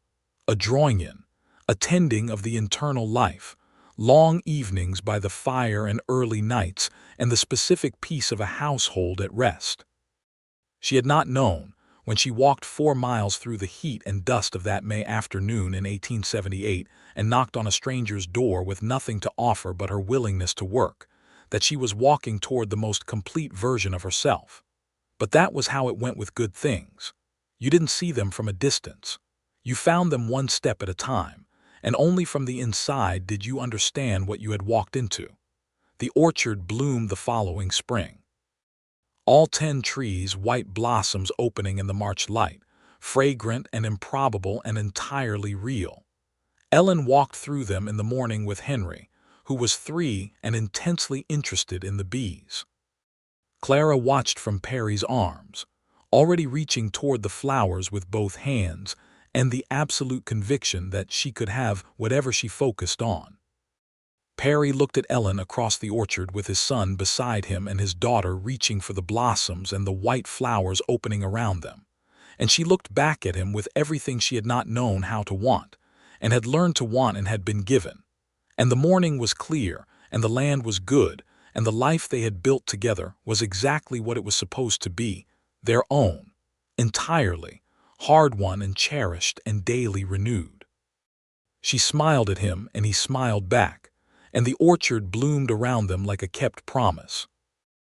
a drawing-in, a tending of the internal life, long evenings by the fire and early nights, and the specific peace of a household at rest. She had not known, when she walked 4 miles through the heat and dust of that May afternoon in 1878 and knocked on a stranger's door with nothing to offer but her willingness to work, that she was walking toward the most complete version of herself. But that was how it went with good things. You didn't see them from a distance. You found them one step at a time, and only from the inside did you understand what you had walked into. The orchard bloomed the following spring. All 10 trees, white blossoms opening in the March light, fragrant and improbable and entirely real. Ellen walked through them in the morning with Henry, who was 3 and intensely interested in the bees. Clara watched from Perry's arms, already reaching toward the flowers with both hands, and the absolute conviction that she could have whatever she focused on. Perry looked at Ellen across the orchard with his son beside him and his daughter reaching for the blossoms and the white flowers opening around them, and she looked back at him with everything she had not known how to want, and had learned to want and had been given. And the morning was clear, and the land was good, and the life they had built together was exactly what it was supposed to be, their own, entirely, hard-won and cherished and daily renewed. She smiled at him, and he smiled back, and the orchard bloomed around them like a kept promise.